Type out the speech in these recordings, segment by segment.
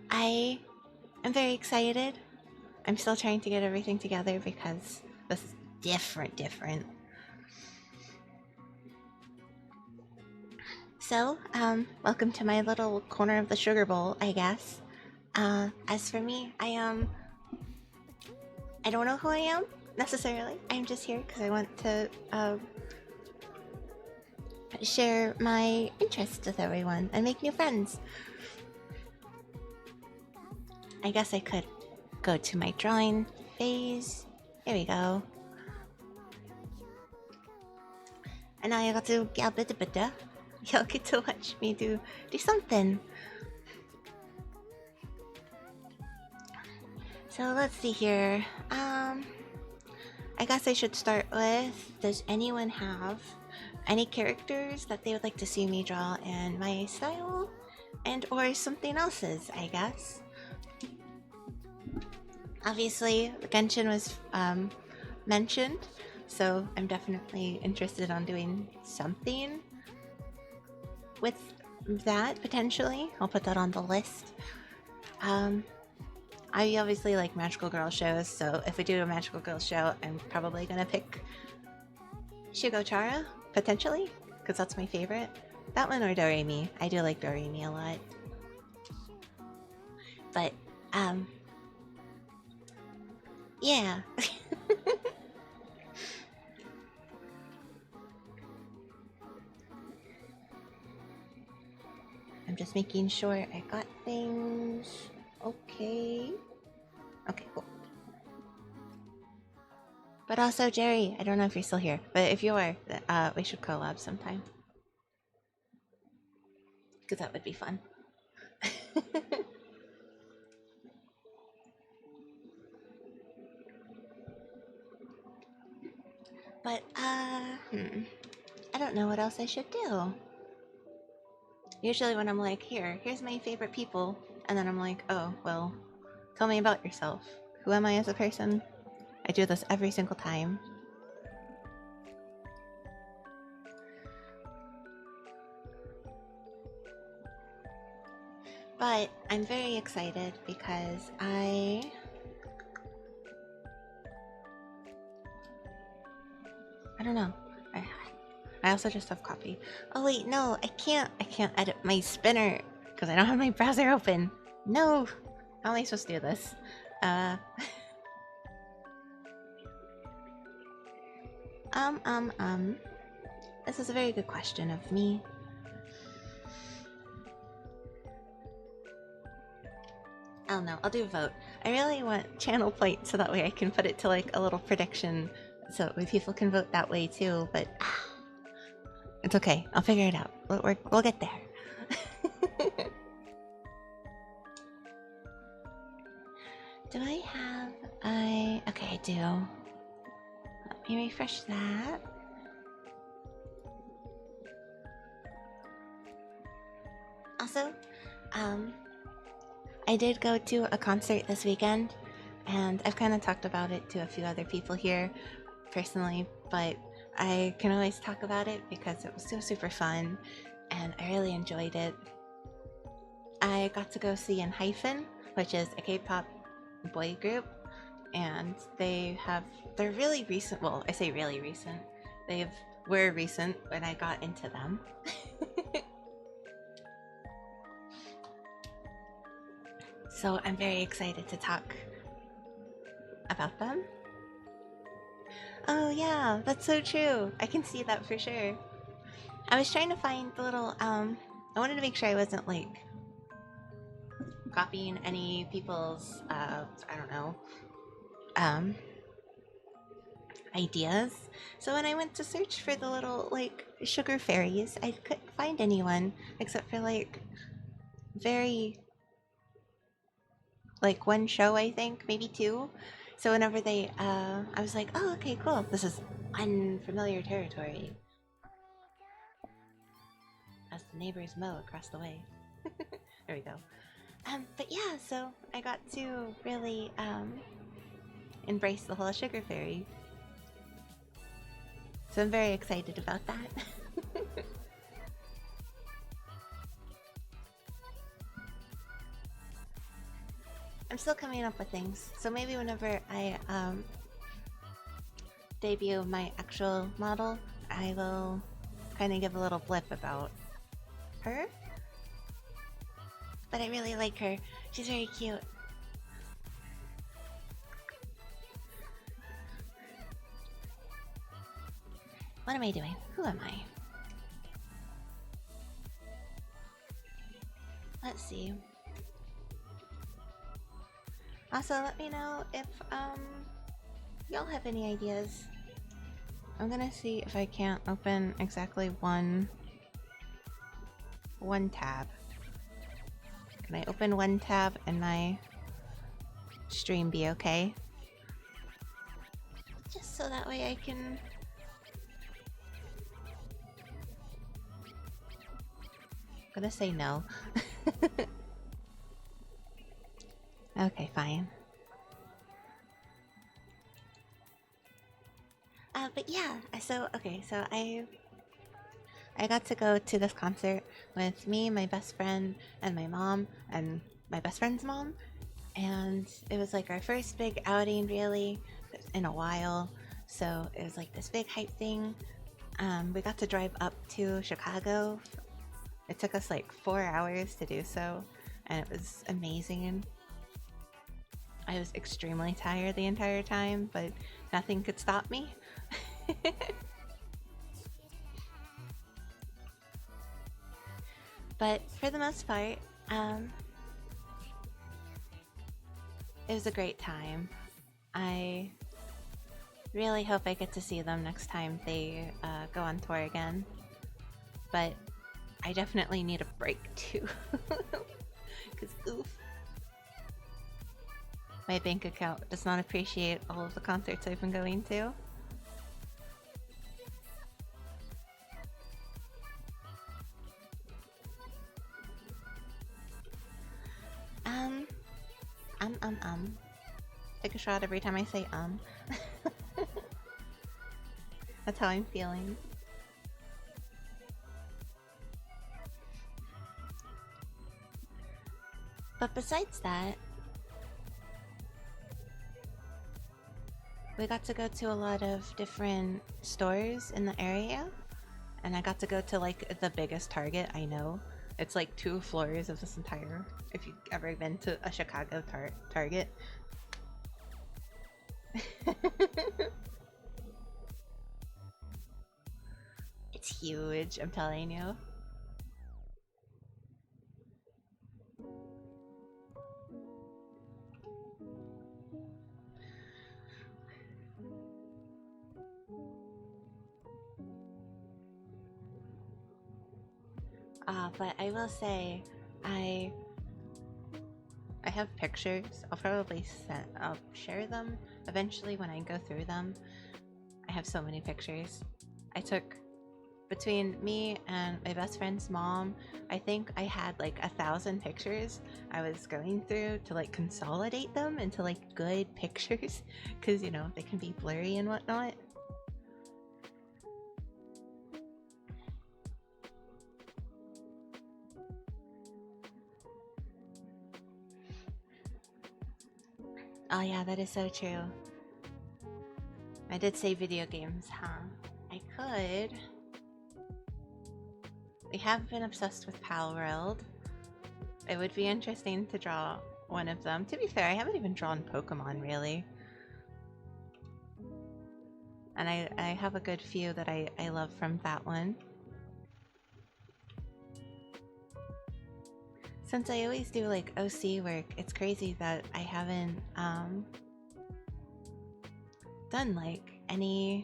I am very excited. I'm still trying to get everything together because this is different. So, welcome to my little corner of the sugar bowl, I guess. As for me, I don't know who I am necessarily. I'm just here because I want to share my interests with everyone and make new friends. I guess I could go to my drawing phase. Here we go. And now I got to y'all get to watch me do something. So let's see here. I guess I should start with, does anyone have any characters that they would like to see me draw in my style? And or something else's, I guess. Obviously, Genshin was mentioned, so I'm definitely interested on doing something with that, potentially. I'll put that on the list. I obviously like magical girl shows, so if we do a magical girl show, I'm probably gonna pick Shigochara, potentially, because that's my favorite. That one or Doremi. I do like Doremi a lot. But, yeah. I'm just making sure I got things okay. Okay, cool. But also, Jerry, I don't know if you're still here, but if you are, we should collab sometime. Because that would be fun. But, I don't know what else I should do. Usually when I'm like, here's my favorite people, and then I'm like, oh, well, tell me about yourself. Who am I as a person? I do this every single time. But I'm very excited because I don't know. I also just have coffee. Oh wait, no, I can't edit my spinner because I don't have my browser open. No, how am I supposed to do this? This is a very good question of me. Oh no, I'll do a vote. I really want channel point so that way I can put it to like a little prediction so people can vote that way too, but it's okay. I'll figure it out. We'll get there. Do I have okay, I do. Let me refresh that. Also, I did go to a concert this weekend, and I've kind of talked about it to a few other people here personally, but I can always talk about it because it was so super fun, and I really enjoyed it. I got to go see Hyphen, which is a K-pop boy group, and they're really recent. Well, I say really recent. Were recent when I got into them. So I'm very excited to talk about them. Oh yeah, that's so true. I can see that for sure. I was trying to find the little I wanted to make sure I wasn't like copying any people's I don't know ideas. So when I went to search for the little like sugar fairies, I couldn't find anyone except for like very like one show, I think, maybe two. So whenever they I was like, oh okay, cool, this is unfamiliar territory. As the neighbors mow across the way. There we go. But yeah, so I got to really embrace the whole sugar fairy. So I'm very excited about that. I'm still coming up with things. So maybe whenever I debut my actual model, I will kind of give a little blip about her. But I really like her. She's very cute. What am I doing? Who am I? Let's see. Also, let me know if y'all have any ideas. I'm gonna see if I can't open exactly one tab. Can I open one tab and my stream be okay? Just so that way I can... I'm gonna say no. Okay, fine. But yeah, so okay, so I got to go to this concert with me, my best friend, and my mom, and my best friend's mom, and it was like our first big outing really in a while. So it was like this big hype thing. We got to drive up to Chicago. It took us like 4 hours to do so, and it was amazing. I was extremely tired the entire time, but nothing could stop me. But for the most part, it was a great time. I really hope I get to see them next time they go on tour again. But I definitely need a break too. Because oof. My bank account does not appreciate all of the concerts I've been going to. Take a shot every time I say That's how I'm feeling. But besides that, we got to go to a lot of different stores in the area, and I got to go to like the biggest Target I know. It's like 2 floors of this entire, if you've ever been to a Chicago Target. It's huge, I'm telling you. But I will say, I have pictures. I'll share them eventually when I go through them. I have so many pictures. I took, between me and my best friend's mom, I think I had like 1,000 pictures I was going through to like consolidate them into like good pictures, because you know they can be blurry and whatnot. Oh yeah, that is so true. I did say video games, huh? I could. We have been obsessed with Palworld. It would be interesting to draw one of them. To be fair, I haven't even drawn Pokemon really. And I have a good few that I love from that one. Since I always do like OC work, it's crazy that I haven't done like anything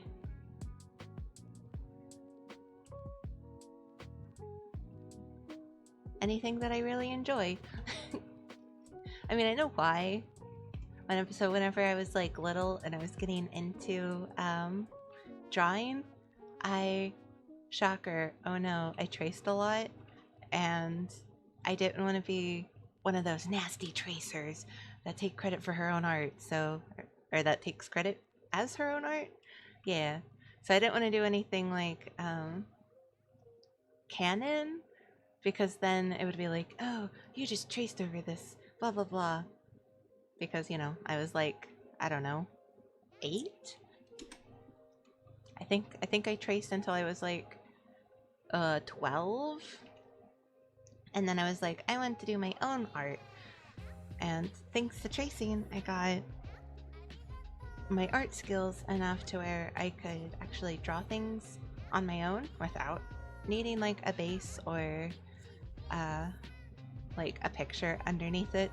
that I really enjoy. I mean, I know why. So whenever I was like little and I was getting into drawing, shocker, oh no, I traced a lot, and I didn't want to be one of those nasty tracers that take credit for her own art, or that takes credit as her own art. Yeah. So I didn't want to do anything like canon, because then it would be like, oh, you just traced over this, blah blah blah. because, you know, I was like, I don't know, 8? I think I traced until I was like 12. And then I was like, I want to do my own art. And thanks to tracing, I got my art skills enough to where I could actually draw things on my own without needing like a base or like a picture underneath it.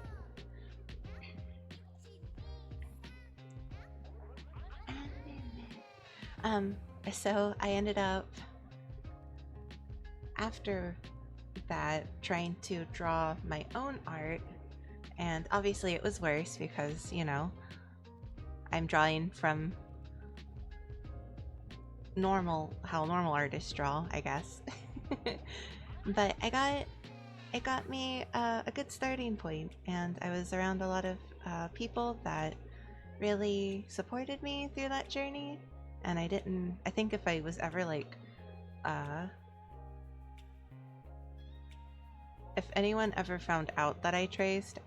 So I ended up after that trying to draw my own art, and obviously it was worse because, you know, I'm drawing from how normal artists draw, I guess. But it got me a good starting point, and I was around a lot of people that really supported me through that journey. And I think if I was ever like if anyone ever found out that I traced,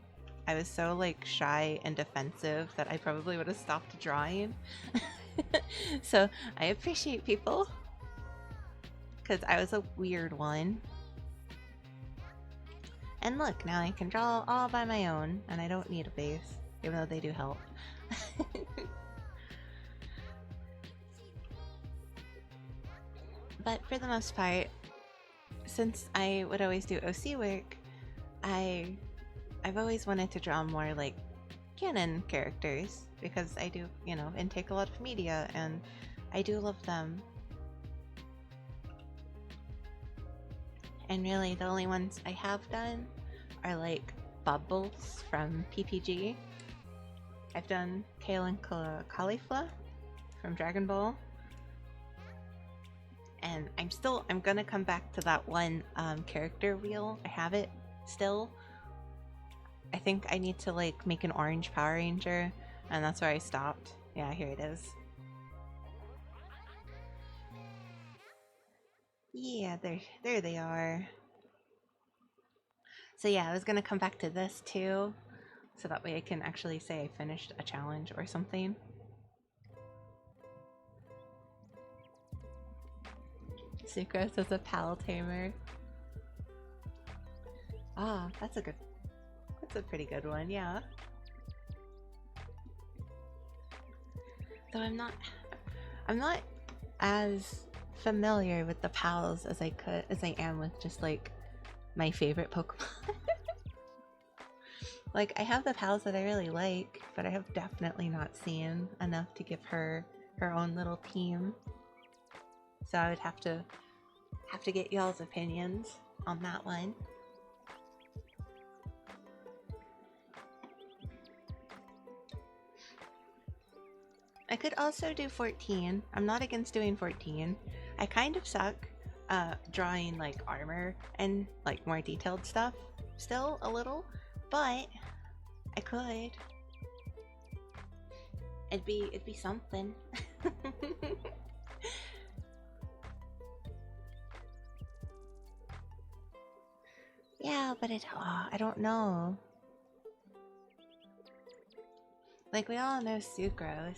I was so like shy and defensive that I probably would have stopped drawing. So I appreciate people, because I was a weird one. And look, now I can draw all by my own, and I don't need a base, even though they do help. But for the most part, since I would always do OC work, I've always wanted to draw more like canon characters, because I do, you know, intake a lot of media and I do love them. And really the only ones I have done are like Bubbles from PPG. I've done Kale and Caulifla from Dragon Ball. And I'm gonna come back to that one character wheel. I have it still. I think I need to like make an orange Power Ranger, and that's where I stopped. Yeah, here it is. Yeah, there they are. So yeah, I was gonna come back to this too, so that way I can actually say I finished a challenge or something. Sucrose as a pal tamer. Ah, that's a pretty good one, yeah. Though I'm not as familiar with the pals as I am with just like my favorite Pokemon. Like, I have the pals that I really like, but I have definitely not seen enough to give her her own little team. So I would have to get y'all's opinions on that one. I could also do 14. I'm not against doing 14. I kind of suck drawing like armor and like more detailed stuff still a little, but I could. It'd be something. Yeah, but I don't know. Like, we all know Sucrose.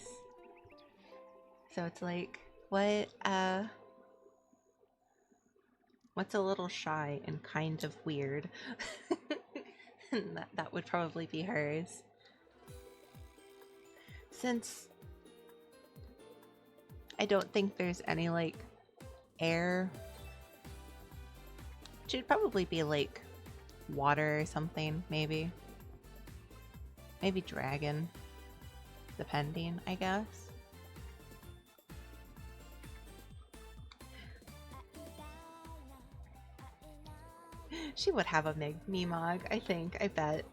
So it's like, what's a little shy and kind of weird? And that would probably be hers. Since I don't think there's any like air, it should probably be like water or something, maybe. Maybe dragon, depending, I guess. She would have a Meimog, I think, I bet.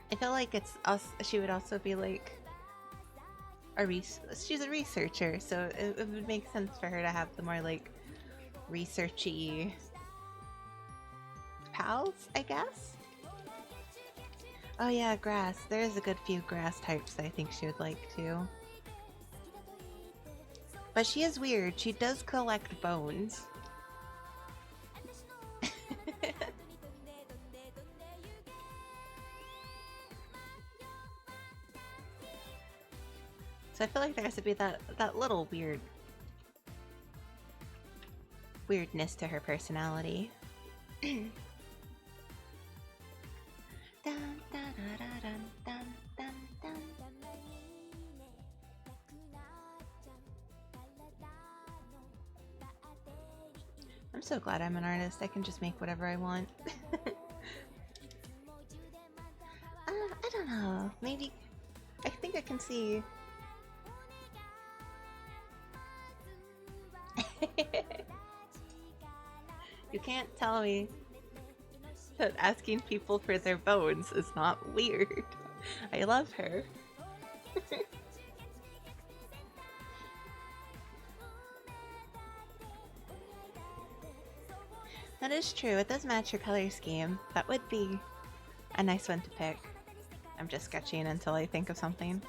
I feel like she would also be like she's a researcher, so it would make sense for her to have the more like researchy pals, I guess. Oh yeah, grass. There's a good few grass types that I think she would like too. But she is weird. She does collect bones. So I feel like there has to be that little weirdness to her personality. Dun, dun, dun, dun, dun, dun, dun. I'm so glad I'm an artist. I can just make whatever I want. I don't know. Maybe I think I can see. You can't tell me that asking people for their bones is not weird. I love her. That is true. It does match your color scheme. That would be a nice one to pick. I'm just sketching until I think of something.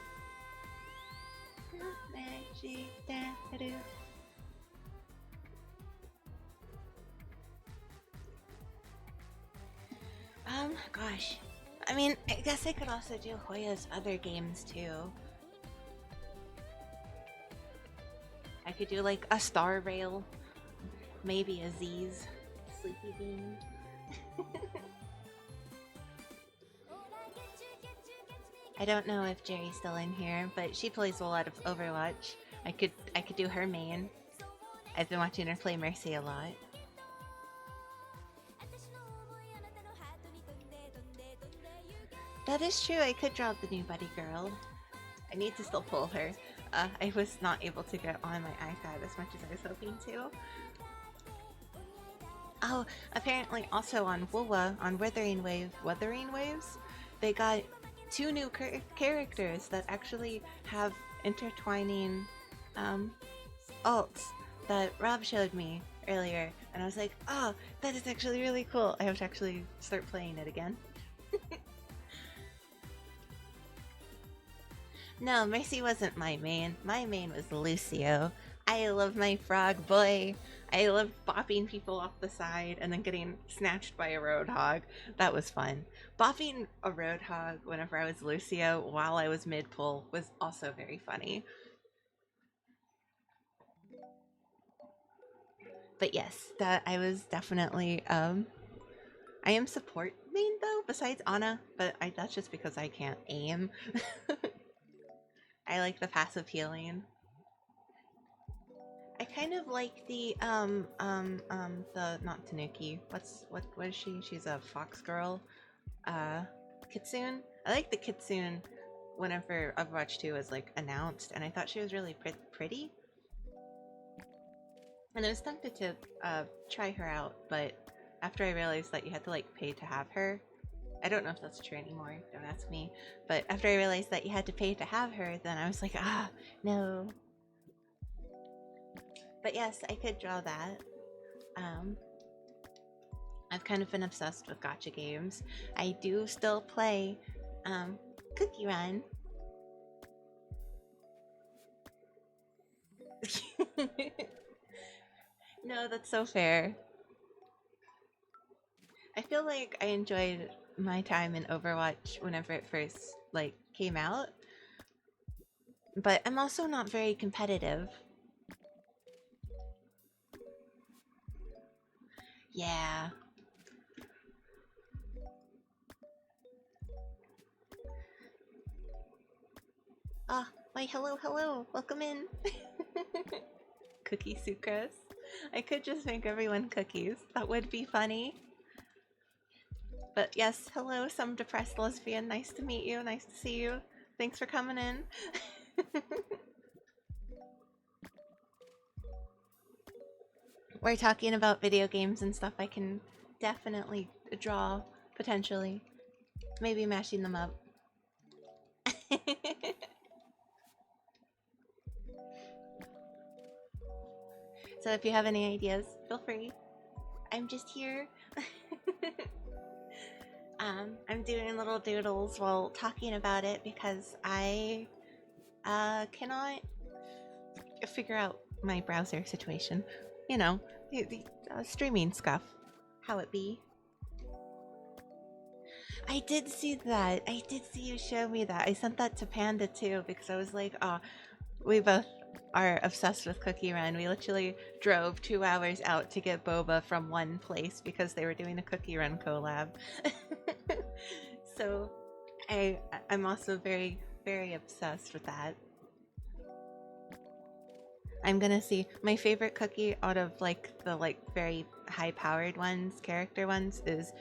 Gosh. I mean, I guess I could also do Hoya's other games too. I could do like a Star Rail, maybe a Z's Sleepy Bean. I don't know if Jerry's still in here, but she plays a lot of Overwatch. I could do her main. I've been watching her play Mercy a lot. That is true, I could draw the new buddy girl. I need to still pull her. I was not able to get on my iPad as much as I was hoping to. Oh, apparently also on WoWa, on Wuthering Waves, they got 2 new characters that actually have intertwining alts that Rob showed me earlier, and I was like, oh, that is actually really cool. I have to actually start playing it again. No, Mercy wasn't my main. My main was Lucio. I love my frog boy. I love bopping people off the side and then getting snatched by a roadhog. That was fun. Bopping a roadhog whenever I was Lucio while I was mid-pull was also very funny. But yes, that I was definitely I am support main though, besides Ana, but that's just because I can't aim. I like the passive healing. I kind of like the not Tanuki. What is she? She's a fox girl. Kitsune. I like the Kitsune whenever Overwatch 2 was like announced, and I thought she was really pretty. And I was tempted to try her out, but after I realized that you had to like pay to have her, I don't know if that's true anymore, don't ask me, but after I realized that you had to pay to have her, then I was like, no. But yes, I could draw that. I've kind of been obsessed with gacha games. I do still play Cookie Run. No, that's so fair. I feel like I enjoyed my time in Overwatch whenever it first like came out, but I'm also not very competitive. Yeah. Why hello, welcome in. Cookie Sucrose. I could just make everyone cookies. That would be funny. But yes, hello, some depressed lesbian. Nice to meet you. Nice to see you. Thanks for coming in. We're talking about video games and stuff. I can definitely draw, potentially. Maybe mashing them up. So if you have any ideas, feel free. I'm just here. I'm doing little doodles while talking about it because I cannot figure out my browser situation. You know, the streaming stuff. How it be. I did see that. I did see you show me that. I sent that to Panda too because I was like, oh, we both are obsessed with Cookie Run. We literally drove 2 hours out to get boba from one place because they were doing a Cookie Run collab. So I'm also very, very obsessed with that. I'm gonna see my favorite cookie out of like the very high powered ones, character ones, is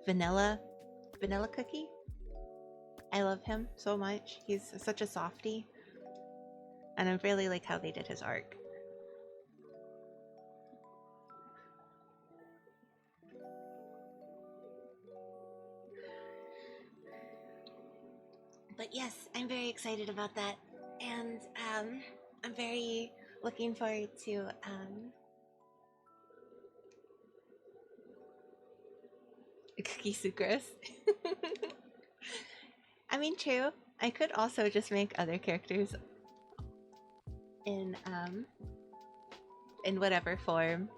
vanilla cookie. I love him so much. He's such a softie. And I really like how they did his arc. But yes, I'm very excited about that. And I'm very looking forward to Cookie Sucrose. I mean, true. I could also just make other characters in whatever form.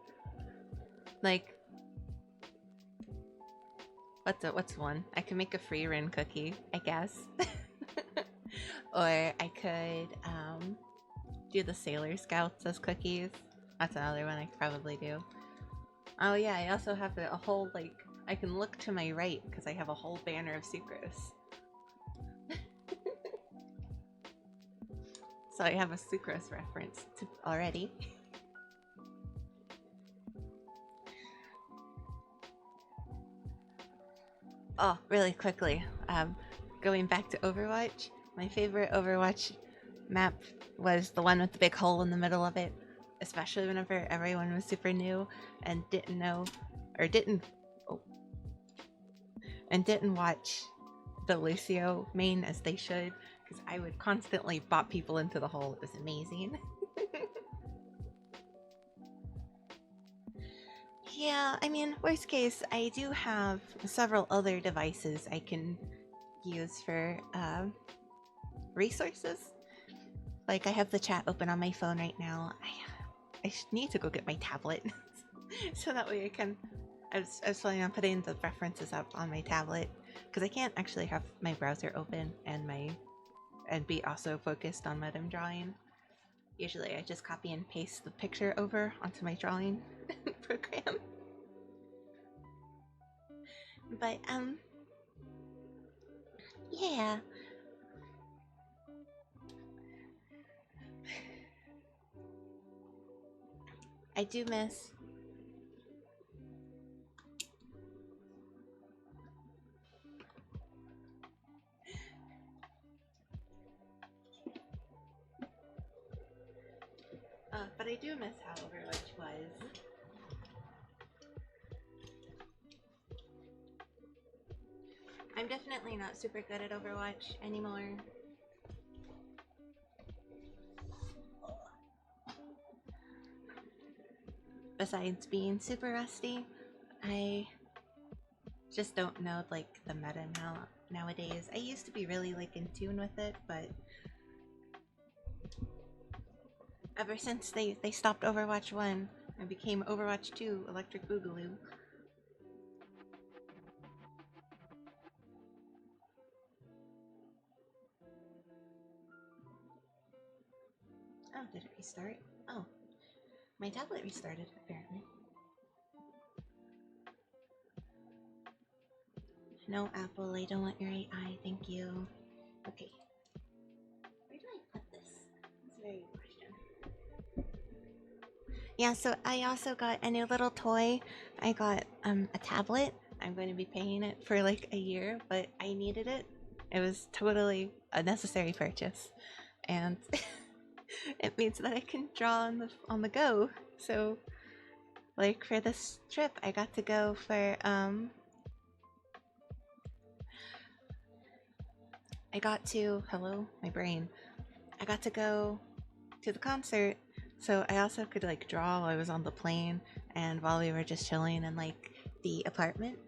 Like, what's one? I could make a free run cookie, I guess. Or I could do the Sailor Scouts as cookies. That's another one I could probably do. Oh yeah, I also have a whole, like, I can look to my right because I have a whole banner of Sucrose. So I have a Sucrose reference already. Oh, really quickly, going back to Overwatch, my favorite Overwatch map was the one with the big hole in the middle of it, especially whenever everyone was super new and didn't know, or didn't watch the Lucio main as they should, because I would constantly bop people into the hole. It was amazing. Yeah, I mean, worst case, I do have several other devices I can use for resources. Like, I have the chat open on my phone right now. I need to go get my tablet so that way I can. I was planning on putting the references up on my tablet because I can't actually have my browser open and be also focused on what I'm drawing. Usually, I just copy and paste the picture over onto my drawing program. But yeah. I do miss but I do miss how Overwatch was. I'm definitely not super good at Overwatch anymore. Besides being super rusty, I just don't know like the meta nowadays. I used to be really like in tune with it, but ever since they stopped Overwatch 1 and became Overwatch 2 Electric Boogaloo. Oh, did it restart? Oh, my tablet restarted apparently. No, Apple, I don't want your AI, thank you. Okay. Where do I put this? That's a very good question. Yeah, so I also got a new little toy. I got a tablet. I'm going to be paying it for like a year, but I needed it. It was totally a necessary purchase. And it means that I can draw on the go. So like for this trip I got to go for hello, my brain. I got to go to the concert, so I also could like draw while I was on the plane and while we were just chilling in like the apartment.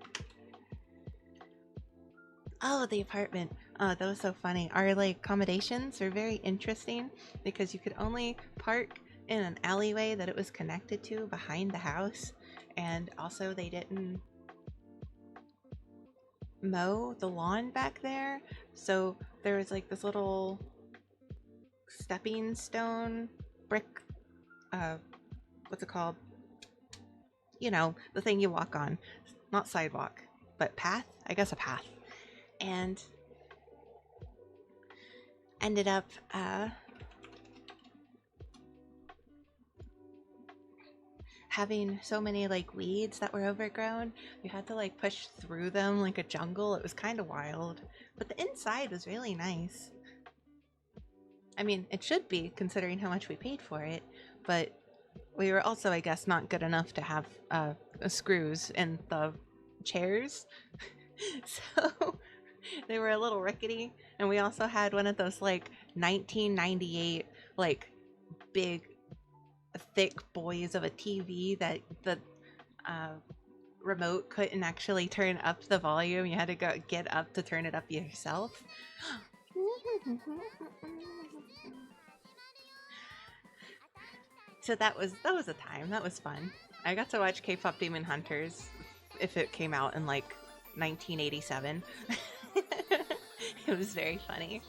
Oh, the apartment. Oh, that was so funny. Our like accommodations are very interesting because you could only park in an alleyway that it was connected to behind the house, and also they didn't mow the lawn back there, so there was like this little stepping stone brick, uh what's it called, you know, the thing you walk on, not sidewalk but path, I guess a path, and ended up having so many like weeds that were overgrown. You had to like push through them like a jungle. It was kind of wild, but the inside was really nice. I mean, it should be considering how much we paid for it, but we were also, I guess, not good enough to have screws in the chairs. So they were a little rickety, and we also had one of those like 1998 like big thick boys of a TV that the uh, remote couldn't actually turn up the volume. You had to go get up to turn it up yourself. So that was a time. That was fun. I got to watch K-pop Demon Hunters if it came out in like 1987. It was very funny.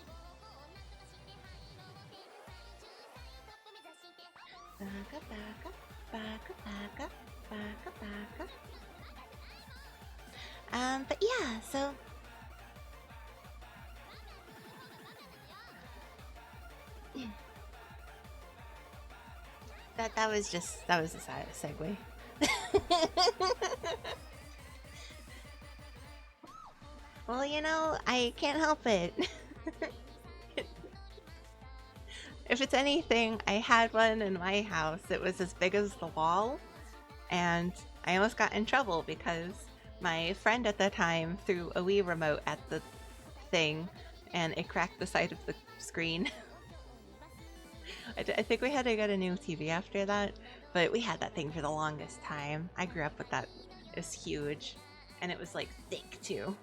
But yeah, so that was just that was a segue. Well, you know, I can't help it. If it's anything, I had one in my house. It was as big as the wall, and I almost got in trouble because my friend at the time threw a Wii remote at the thing, and it cracked the side of the screen. I think we had to get a new TV after that, but we had that thing for the longest time. I grew up with that. It was huge, and it was like thick too.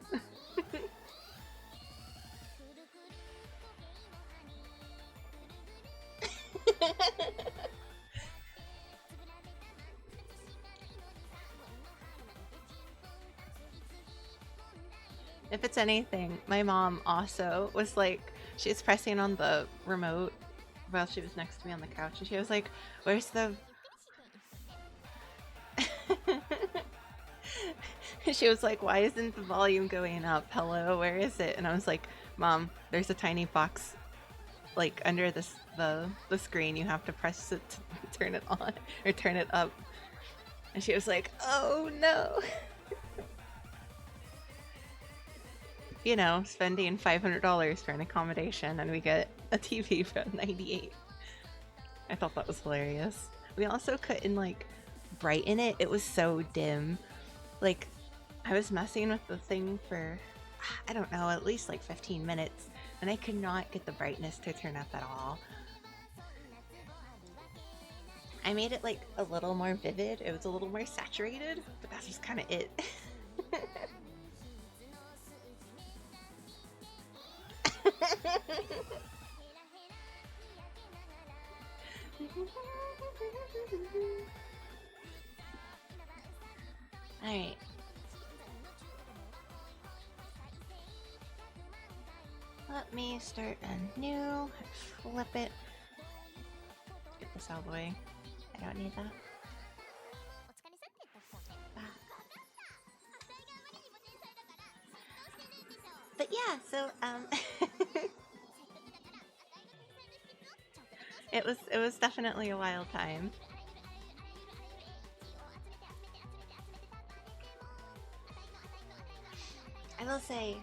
If it's anything, my mom also was like, she was pressing on the remote while she was next to me on the couch, and she was like, "Where's the?" She was like, "Why isn't the volume going up? Hello, where is it?" And I was like, "Mom, there's a tiny box like under the screen. You have to press it to turn it on or turn it up." And she was like, "Oh no." You know, spending $500 for an accommodation, and we get a TV from '98. I thought that was hilarious. We also couldn't like brighten it. It was so dim. Like, I was messing with the thing for, I don't know, at least like 15 minutes, and I could not get the brightness to turn up at all. I made it like a little more vivid. It was a little more saturated, but that's just kind of it. Alright. Let me start a new, flip it. Get this out of the way. I don't need that. But yeah, so it was definitely a wild time. I will say,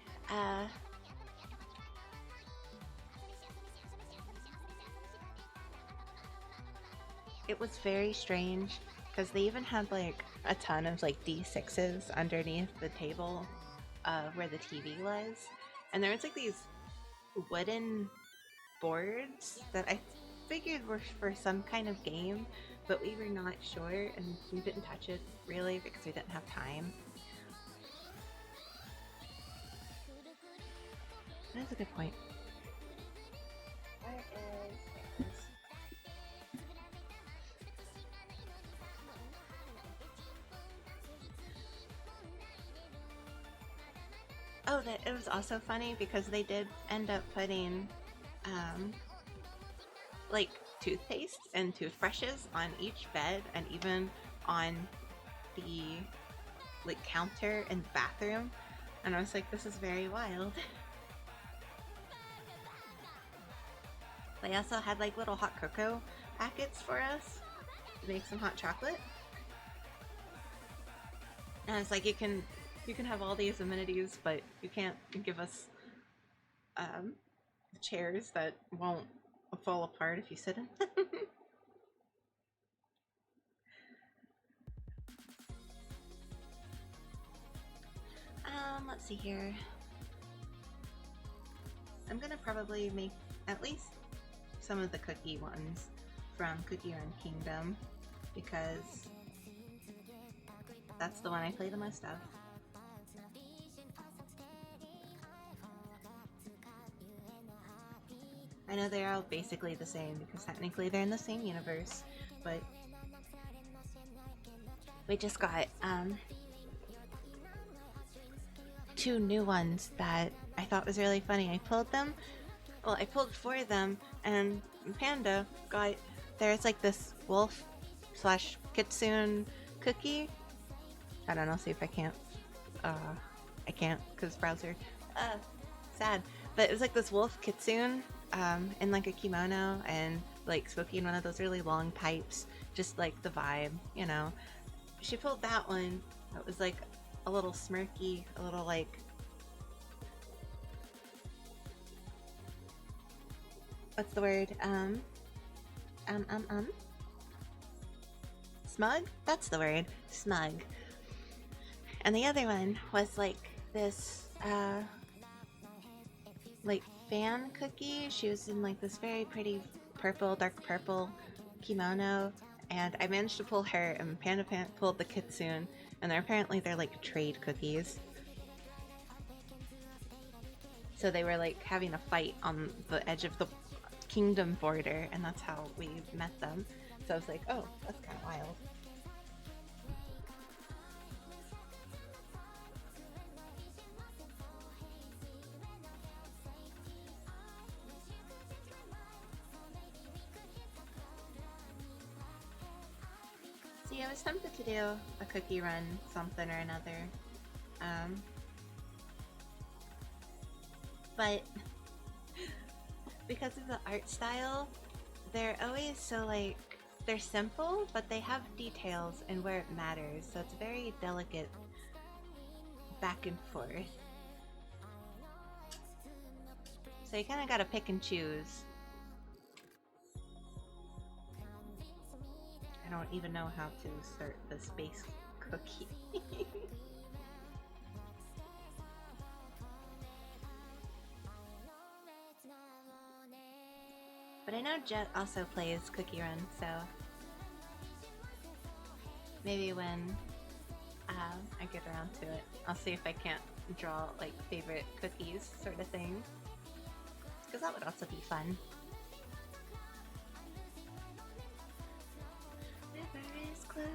it was very strange because they even had like a ton of like D6s underneath the table where the TV was, and there was like these wooden boards that I figured were for some kind of game, but we were not sure, and we didn't touch it really because we didn't have time. That's a good point. Where is... Oh, that it was also funny because they did end up putting like toothpaste and toothbrushes on each bed and even on the like counter in the bathroom, and I was like, this is very wild. They also had like little hot cocoa packets for us to make some hot chocolate, and it's like you can have all these amenities, but you can't give us chairs that won't fall apart if you sit in. Let's see here. I'm gonna probably make at least some of the cookie ones from Cookie Run Kingdom because that's the one I play the most of. I know they're all basically the same because technically they're in the same universe, but we just got two new ones that I thought was really funny. I pulled them. Well, I pulled four of them, and Panda got... There's like this wolf slash kitsune cookie. I don't know, see if I can't. I can't because browser. Sad. But it was like this wolf kitsune in like a kimono and like smoking one of those really long pipes. Just like the vibe, you know. She pulled that one. It was like a little smirky, a little like... What's the word? Smug? That's the word. Smug. And the other one was like this, like fan cookie. She was in like this very pretty purple, dark purple kimono. And I managed to pull her, and Panda pulled the kitsune. And they're like trade cookies. So they were like having a fight on the edge of the kingdom border, and that's how we met them. So I was like, oh, that's kind of wild. See, I was tempted to do a cookie run something or another. But because of the art style, they're always so like, they're simple, but they have details and where it matters, so it's very delicate back and forth. So you kind of gotta pick and choose. I don't even know how to start the space cookie. But I know Jet also plays Cookie Run, so maybe when I get around to it, I'll see if I can't draw like favorite cookies sort of thing, because that would also be fun. River is closing.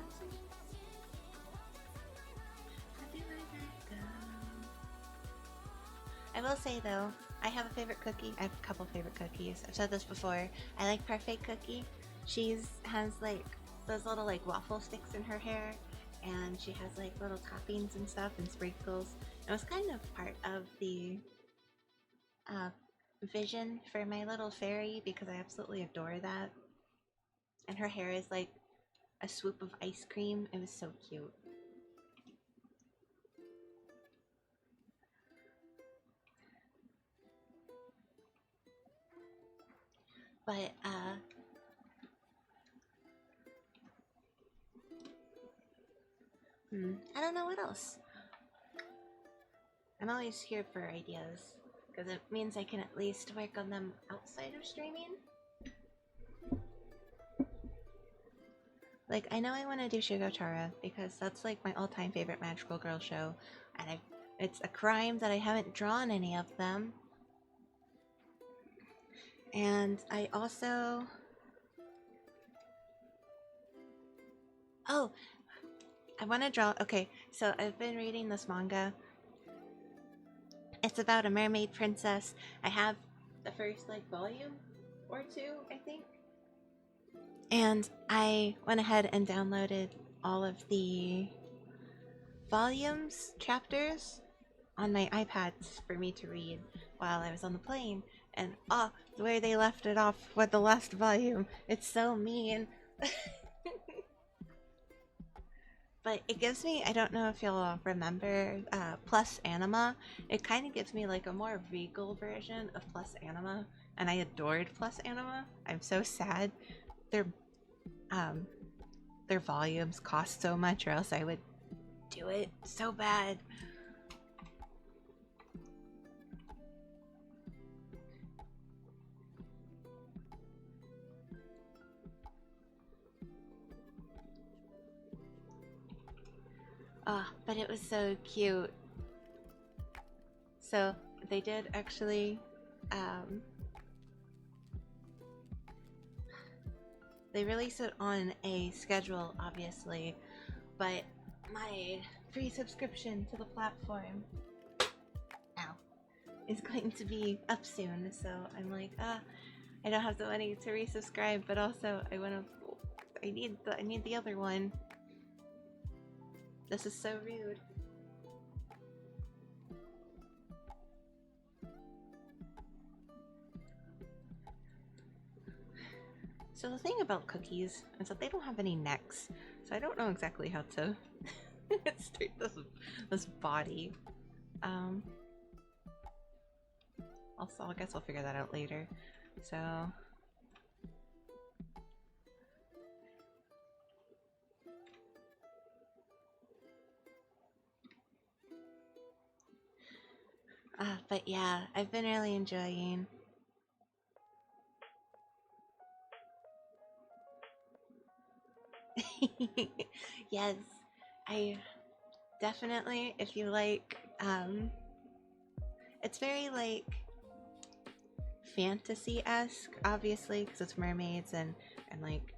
I will say though, I have a favorite cookie. I have a couple favorite cookies. I've said this before. I like Parfait Cookie. She has like those little like waffle sticks in her hair, and she has like little toppings and stuff and sprinkles. It was kind of part of the vision for my little fairy because I absolutely adore that. And her hair is like a swoop of ice cream. It was so cute. But I don't know what else. I'm always here for ideas because it means I can at least work on them outside of streaming. Like, I know I want to do Shigotara because that's like my all-time favorite magical girl show, and it's a crime that I haven't drawn any of them. And I also... Oh, I want to draw... Okay, so I've been reading this manga. It's about a mermaid princess. I have the first, like, volume or two, I think. And I went ahead and downloaded all of the volumes, chapters, on my iPad for me to read while I was on the plane. And where they left it off with the last volume, it's so mean. But it gives me, I don't know if you'll remember Plus Anima. It kind of gives me like a more regal version of Plus Anima. And I adored Plus Anima. I'm so sad their volumes cost so much, or else I would do it so bad. But it was so cute. So they did actually, they release it on a schedule, obviously, but my free subscription to the platform, is going to be up soon. So I'm like, I don't have the money to resubscribe, but also I need the other one. This is so rude. So the thing about cookies is that they don't have any necks, so I don't know exactly how to start this body. Also, I guess I'll figure that out later. So but yeah, I've been really enjoying. Yes, I definitely, if you like, it's very like fantasy-esque, obviously, because it's mermaids and like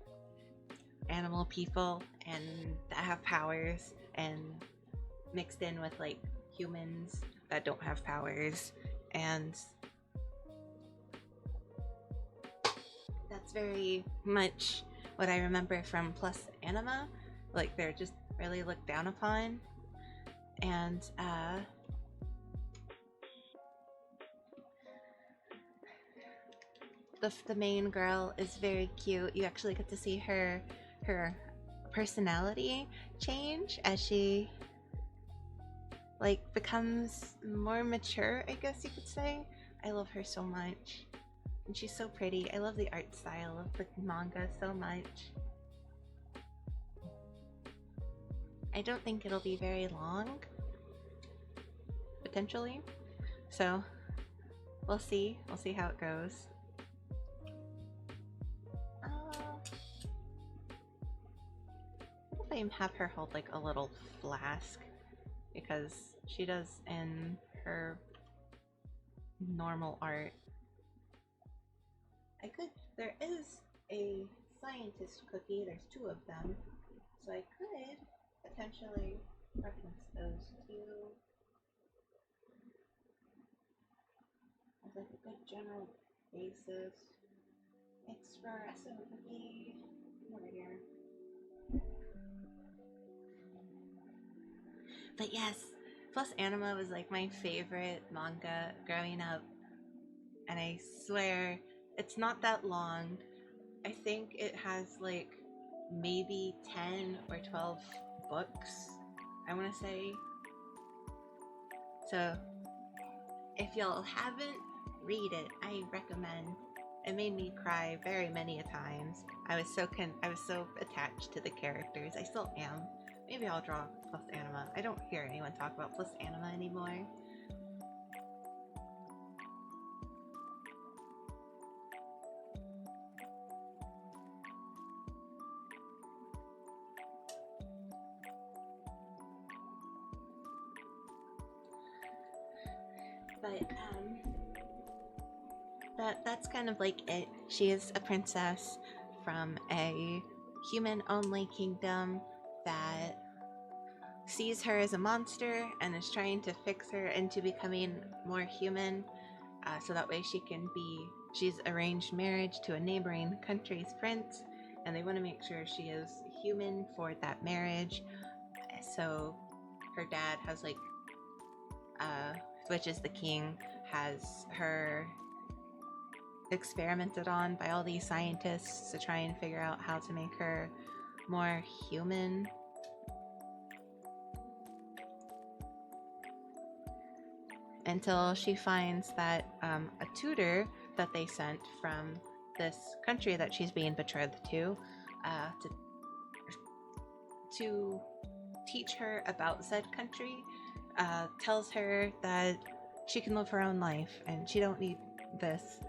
animal people and that have powers, and mixed in with like humans that don't have powers, and that's very much what I remember from Plus Anima. Like, they're just really looked down upon, and the main girl is very cute. You actually get to see her personality change as she like becomes more mature, I guess you could say. I love her so much, and she's so pretty. I love the art style of the manga so much. I don't think it'll be very long, potentially, so we'll see how it goes. I have her hold like a little flask, because she does in her normal art. There is a scientist cookie, there's two of them, so I could potentially reference those two as like a good general basis. Espresso cookie, over here. But yes, Plus Anima was like my favorite manga growing up, and I swear it's not that long. I think it has like maybe 10 or 12 books, I want to say. So if y'all haven't read it, I recommend. It made me cry very many a times. I was so attached to the characters. I still am. Maybe I'll draw Plus Anima. I don't hear anyone talk about Plus Anima anymore. But that's kind of like it. She is a princess from a human-only kingdom that sees her as a monster and is trying to fix her into becoming more human, so that way she's arranged marriage to a neighboring country's prince, and they want to make sure she is human for that marriage. So her dad has which is the king, has her experimented on by all these scientists to try and figure out how to make her more human. Until she finds that a tutor that they sent from this country that she's being betrothed to teach her about said country, tells her that she can live her own life and she don't need this.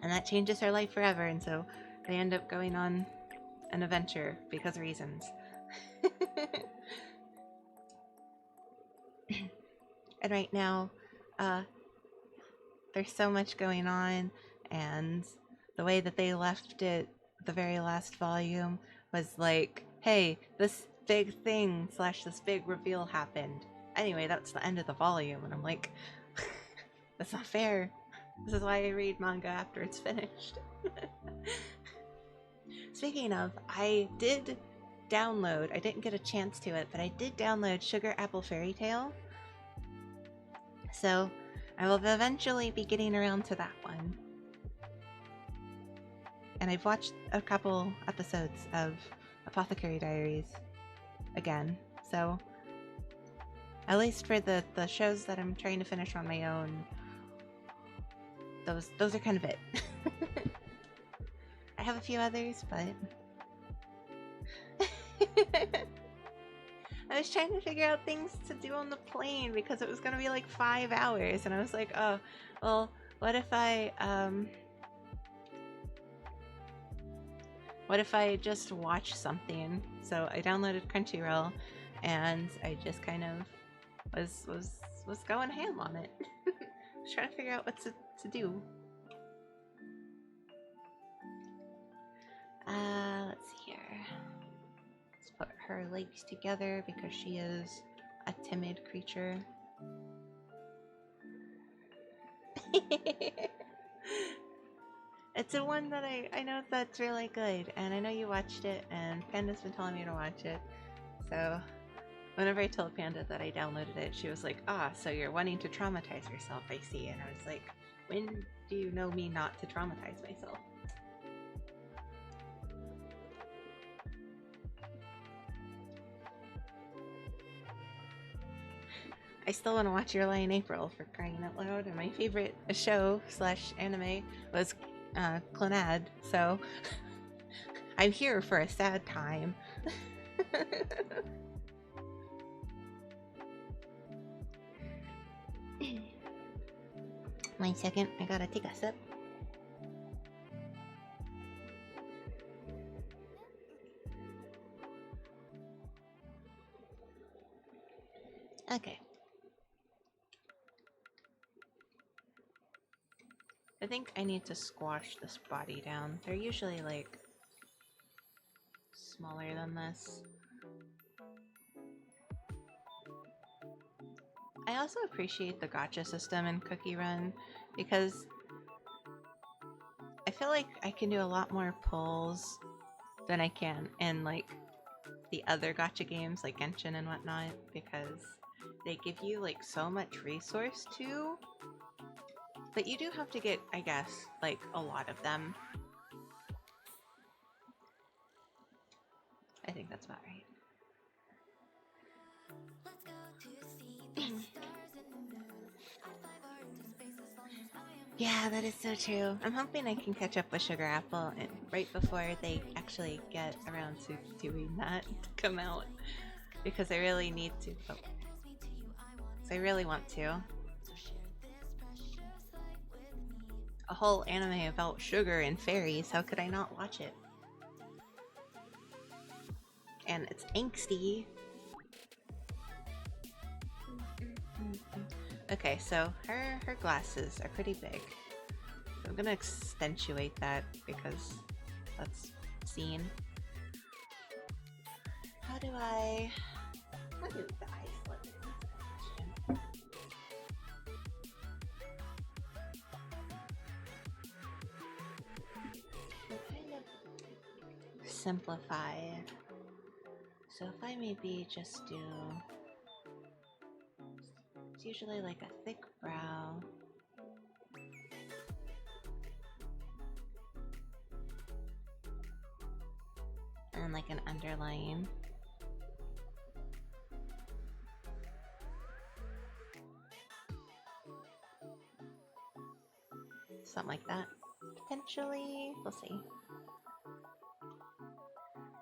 And that changes her life forever, and so they end up going on an adventure because of reasons. And right now, there's so much going on, and the way that they left it, the very last volume, was like, hey, this big thing / this big reveal happened. Anyway, that's the end of the volume, and I'm like, that's not fair. This is why I read manga after it's finished. Speaking of, I did download, I didn't get a chance to it, but I did download Sugar Apple Fairy Tale. So I will eventually be getting around to that one. And I've watched a couple episodes of Apothecary Diaries again. So at least for the shows that I'm trying to finish on my own, those are kind of it. I have a few others, but I was trying to figure out things to do on the plane because it was going to be like 5 hours, and I was like, oh, well, what if I just watch something? So I downloaded Crunchyroll, and I just kind of was going ham on it. I was trying to figure out what to do. Let's see here. Let's put her legs together because she is a timid creature. It's a one that I know that's really good, and I know you watched it, and Panda's been telling me to watch it. So whenever I told Panda that I downloaded it, she was like, so you're wanting to traumatize yourself, I see. And I was like, when do you know me not to traumatize myself? I still want to watch Your Lie in April, for crying out loud, and my favorite show / anime was Clannad, so I'm here for a sad time. 1 second, I gotta take a sip. Okay. I think I need to squash this body down. They're usually like smaller than this. I also appreciate the gacha system in Cookie Run because I feel like I can do a lot more pulls than I can in like the other gacha games like Genshin and whatnot, because they give you like so much resource too. But you do have to get, I guess, like a lot of them. I think that's about right. Yeah, that is so true. I'm hoping I can catch up with Sugar Apple and right before they actually get around to doing that to come out, because I really need to. Oh. So I really want to. A whole anime about sugar and fairies, how could I not watch it? And it's angsty. Okay, so her glasses are pretty big. So I'm gonna accentuate that because that's seen. How do I the eyes look? So kind of simplify. So if I maybe just do, it's usually like a thick brow. And like an underline. Something like that. Potentially, we'll see.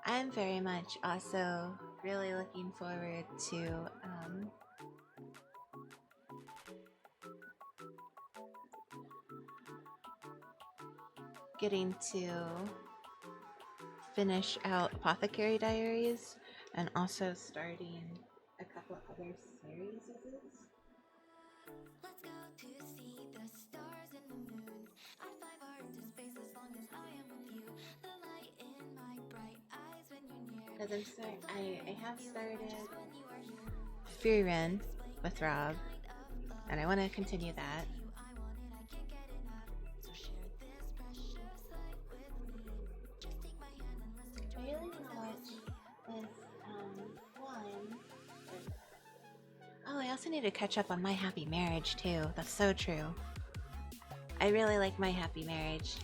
I'm very much also really looking forward to getting to finish out Apothecary Diaries and also starting a couple other series. Let's go to see the stars and the moon. I'd fly far into space as long as I am with you. The light in my bright eyes when you're near. Because I have started Fury Run with Rob, and I want to continue that. I really want to watch this one. Oh, I also need to catch up on My Happy Marriage too. That's so true. I really like My Happy Marriage.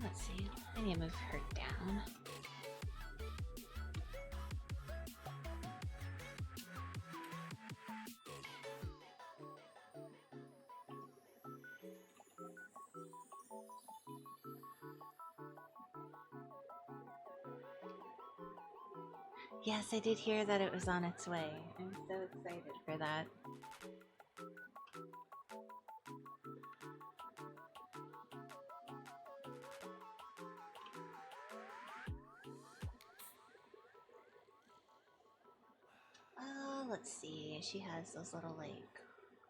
Let's see. I need to move her down. Yes, I did hear that it was on its way. I'm so excited for that. Let's see. She has those little, like,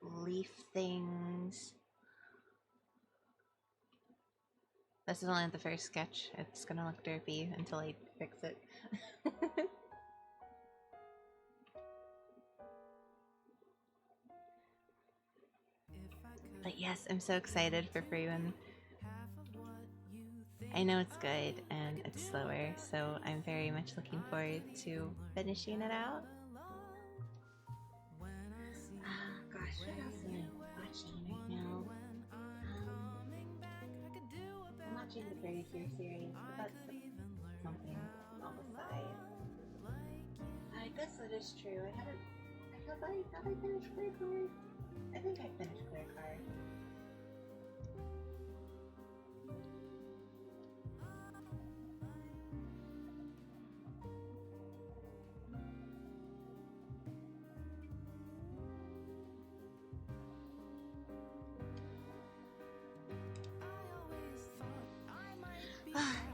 leaf things. This is only the first sketch. It's gonna look derpy until I fix it. But yes, I'm so excited for Freeman. I know it's good and it's slower, so I'm very much looking forward to finishing it out. Gosh, what else am I watching right now? I'm watching the Pretty Cure series, but that's something on the side. I guess that is true. Have I finished Clear Card? I think I finished Clear Card.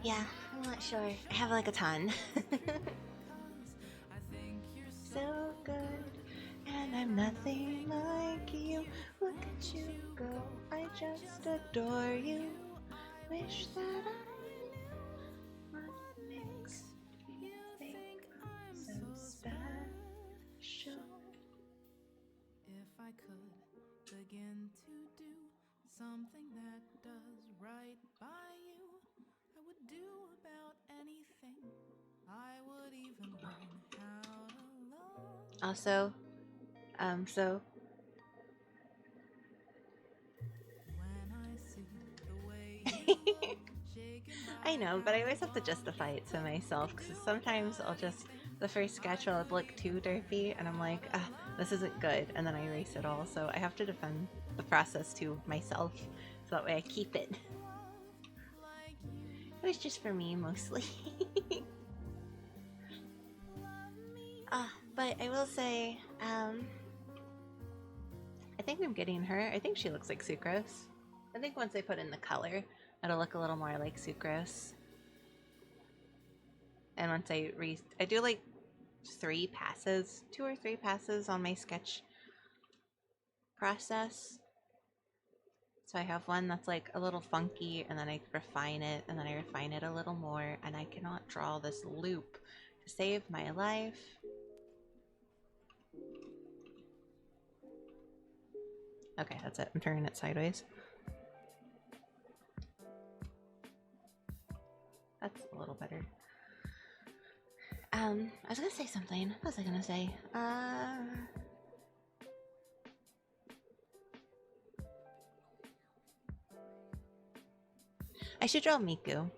Yeah, I'm not sure. I have like a ton. So good, and I'm nothing like you. Look at you go, I just adore you. Wish that I knew what makes you think I'm so special. If I could begin to do something that does right by you, I would do about anything. I would even learn how to love. Also, so I know, but I always have to justify it to myself because sometimes the first sketch will look too derpy and I'm like, this isn't good, and then I erase it all. So I have to defend the process to myself so that way I keep it. It was just for me mostly. But I will say, I think I'm getting her. I think she looks like Sucrose. I think once I put in the color, it'll look a little more like sucrose. And once I do like 3 passes, 2 or 3 passes on my sketch process. So I have one that's like a little funky, and then I refine it, and then I refine it a little more, and I cannot draw this loop to save my life. Okay, that's it. I'm turning it sideways. That's a little better. I was gonna say something. What was I gonna say? I should draw Miku.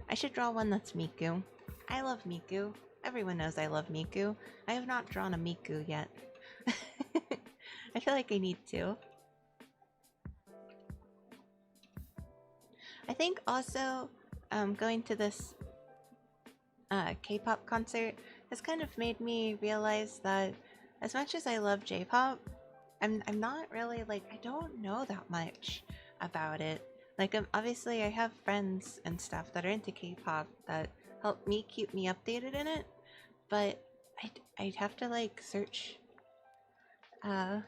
I should draw one that's Miku. I love Miku. Everyone knows I love Miku. I have not drawn a Miku yet. I feel like I need to. I think also going to this K-pop concert has kind of made me realize that as much as I love J-pop, I'm not really like, I don't know that much about it. Like, obviously I have friends and stuff that are into K-pop that help me keep me updated in it, but I'd have to like search the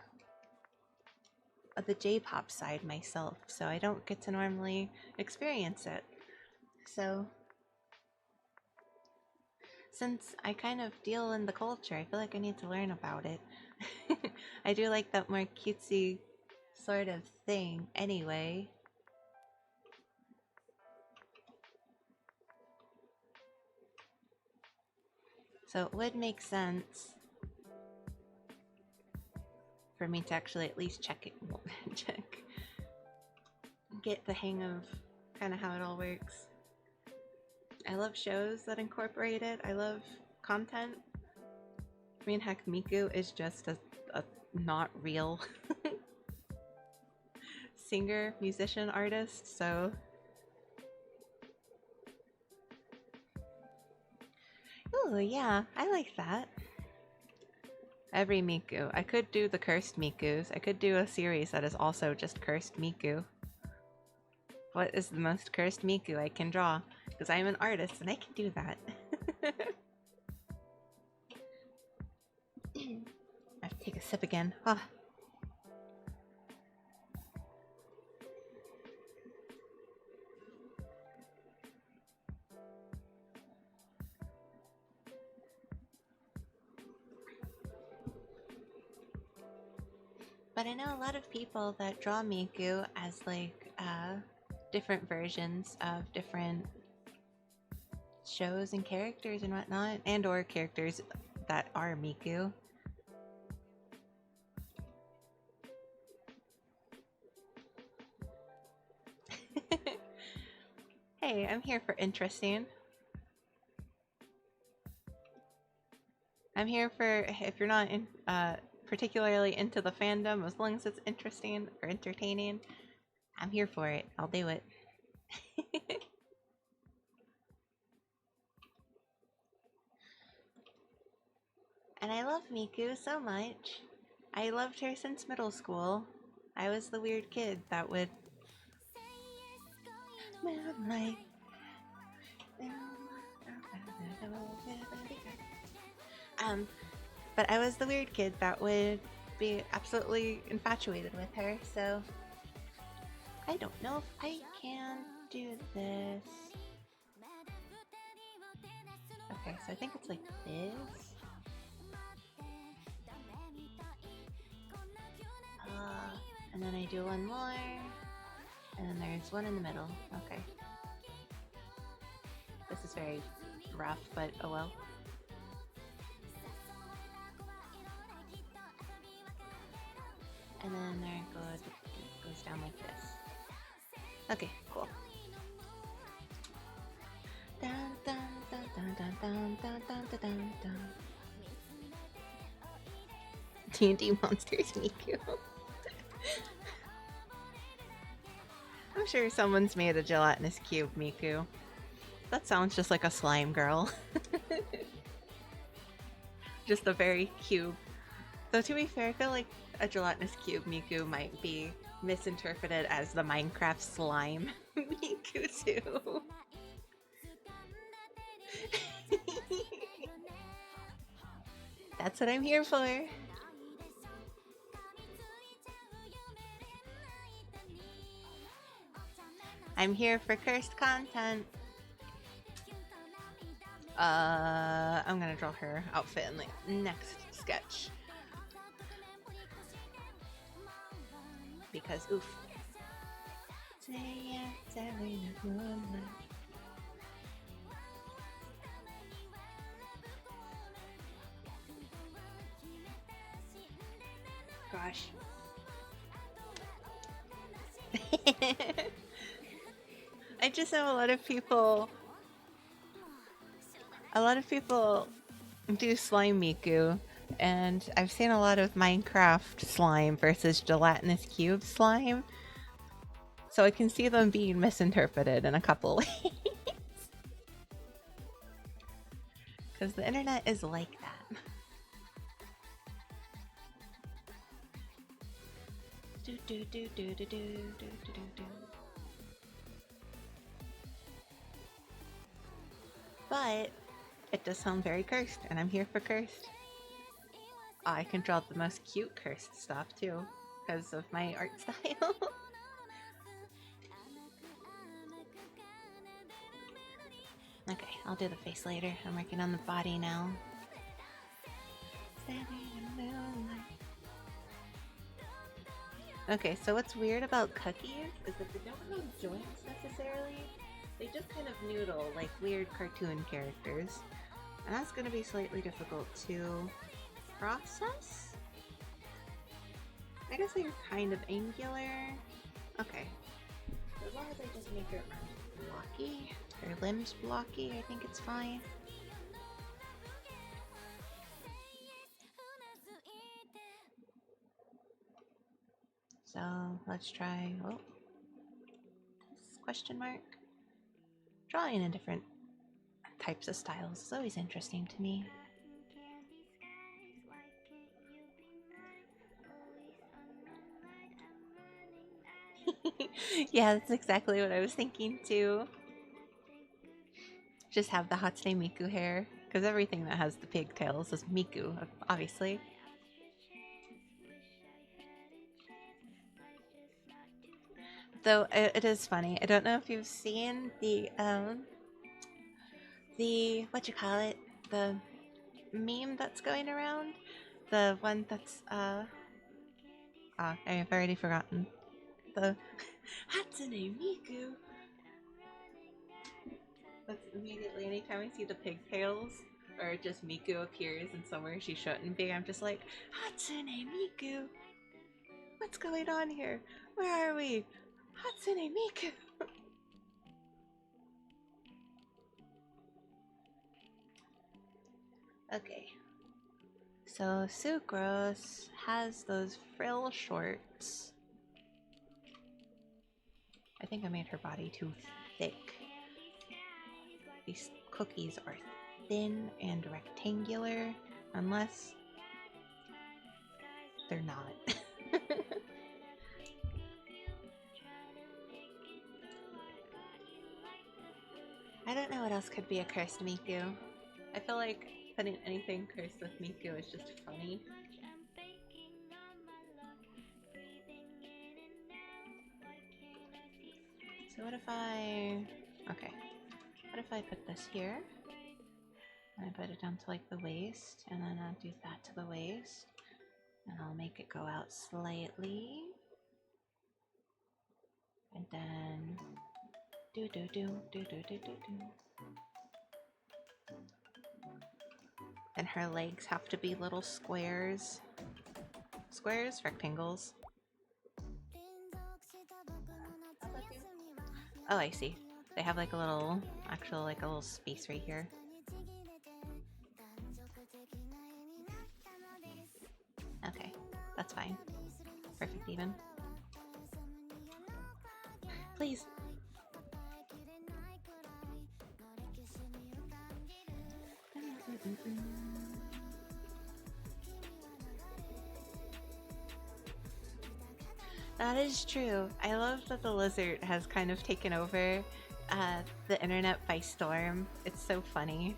J-pop side myself, so I don't get to normally experience it. So since I kind of deal in the culture, I feel like I need to learn about it. I do like that more cutesy sort of thing anyway. So it would make sense for me to actually at least check it, get the hang of kind of how it all works. I love shows that incorporate it. I love content. I mean, heck, Miku is just a not real singer, musician, artist, so... Oh, yeah, I like that. Every Miku. I could do the cursed Mikus. I could do a series that is also just cursed Miku. What is the most cursed Miku I can draw? Because I'm an artist and I can do that. I have to take a sip again. Ah. But I know a lot of people that draw Miku as like different versions of different shows and characters and whatnot, and or characters that are Miku. Hey, I'm here for interesting. I'm here for, if you're not in, particularly into the fandom, as long as it's interesting or entertaining, I'm here for it. I'll do it. And I love Miku so much. I loved her since middle school. I was the weird kid that would... But I was the weird kid that would be absolutely infatuated with her, so... I don't know if I can do this. Okay, so I think it's like this. And then I do one more, and then there's one in the middle. Okay. This is very rough, but oh well. And then there it goes down like this. Okay, cool. Dun, dun, dun, dun, dun, dun, dun, dun, dun, dun. D&D Monsters Miku. I'm sure someone's made a gelatinous cube Miku. That sounds just like a slime girl. Just a very cute Though to be fair, I feel like a gelatinous cube Miku might be misinterpreted as the Minecraft slime Miku too. That's what I'm here for. I'm here for cursed content. I'm gonna draw her outfit in the next sketch. Because oof. Gosh. I just know a lot of people do slime Miku, and I've seen a lot of Minecraft slime versus gelatinous cube slime, so I can see them being misinterpreted in a couple ways. Because the internet is like that. Do do do do do do do do do. But it does sound very cursed, and I'm here for cursed. Oh, I can draw the most cute cursed stuff too, because of my art style. Okay, I'll do the face later. I'm working on the body now. Okay, so what's weird about cookies is that they don't have joints necessarily. They just kind of noodle like weird cartoon characters. And that's going to be slightly difficult to process? I guess they're kind of angular. Okay. So as long as I just make it blocky, or limbs blocky, I think it's fine. So let's try, oh, this question mark. Drawing in different types of styles is always interesting to me. Yeah, that's exactly what I was thinking too. Just have the Hatsune Miku hair, because everything that has the pigtails is Miku, obviously. Though it is funny. I don't know if you've seen the what you call it, the meme that's going around, the one that's I've already forgotten. The Hatsune Miku. That's immediately anytime I see the pigtails or just Miku appears in somewhere she shouldn't be, I'm just like, Hatsune Miku. What's going on here? Where are we? Hatsune Miku. Okay. So Sucrose has those frill shorts. I think I made her body too thick. These cookies are thin and rectangular, unless they're not. I don't know what else could be a cursed Miku. I feel like putting anything cursed with Miku is just funny. So what if I... Okay. What if I put this here? And I put it down to like the waist, and then I'll do that to the waist. And I'll make it go out slightly. And then... do do do do do do do do. And her legs have to be little squares. Squares? Rectangles. Oh, I see. They have like a little, actual like a little space right here. Okay, that's fine. Perfect even. Please. That is true. I love that the lizard has kind of taken over the internet by storm. It's so funny.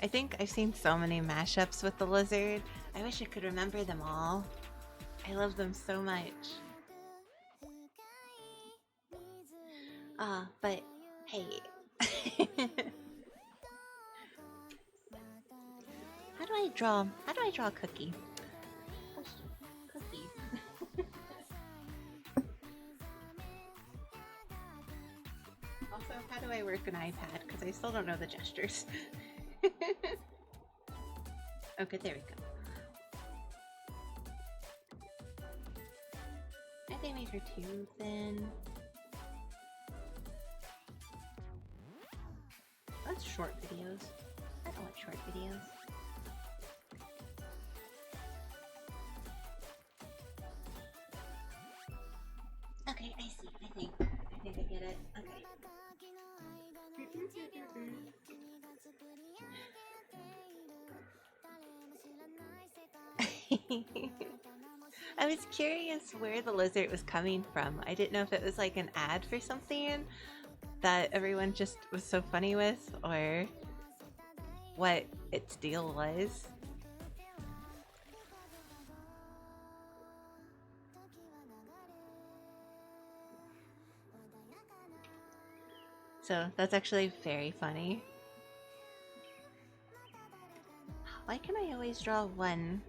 I think I've seen so many mashups with the lizard. I wish I could remember them all. I love them so much. But hey. How do I draw a cookie? Cookie. Also, how do I work an iPad? Because I still don't know the gestures. Okay, there we go. I think I made her too thin. That's short videos. I don't want short videos. Okay, I see. I think I get it. Okay. I was curious where the lizard was coming from. I didn't know if it was like an ad for something that everyone just was so funny with, or what its deal was. So that's actually very funny. Why can I always draw one,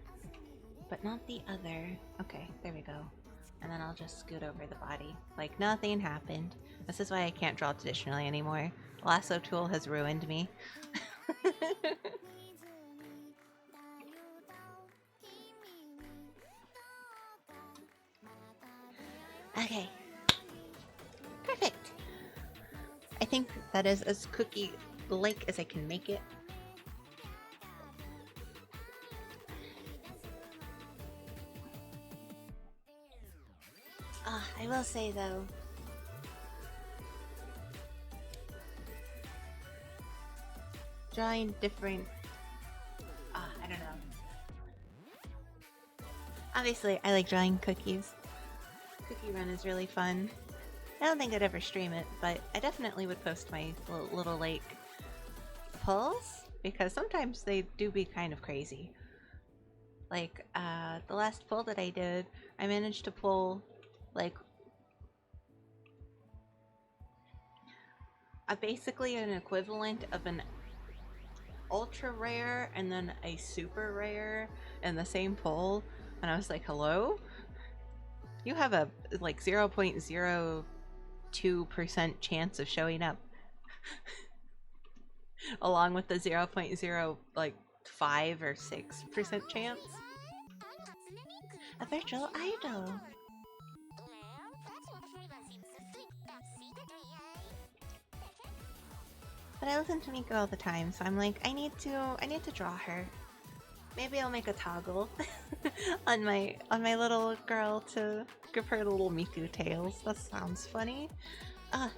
but not the other? Okay, there we go. And then I'll just scoot over the body. Like nothing happened. This is why I can't draw traditionally anymore. The lasso tool has ruined me. Okay. Perfect. I think that is as cookie-like as I can make it. I will say though, drawing different, I don't know. Obviously, I like drawing cookies. Cookie Run is really fun. I don't think I'd ever stream it, but I definitely would post my little like pulls, because sometimes they do be kind of crazy. Like the last pull that I did, I managed to pull like basically an equivalent of an ultra rare and then a super rare in the same pull, and I was like, hello? You have a like 0.02% chance of showing up. Along with the 0.0 like 5 or 6% chance. A virtual idol. But I listen to Miko all the time, so I'm like, I need to draw her. Maybe I'll make a toggle on my little girl to give her the little Miku tails. That sounds funny. Oh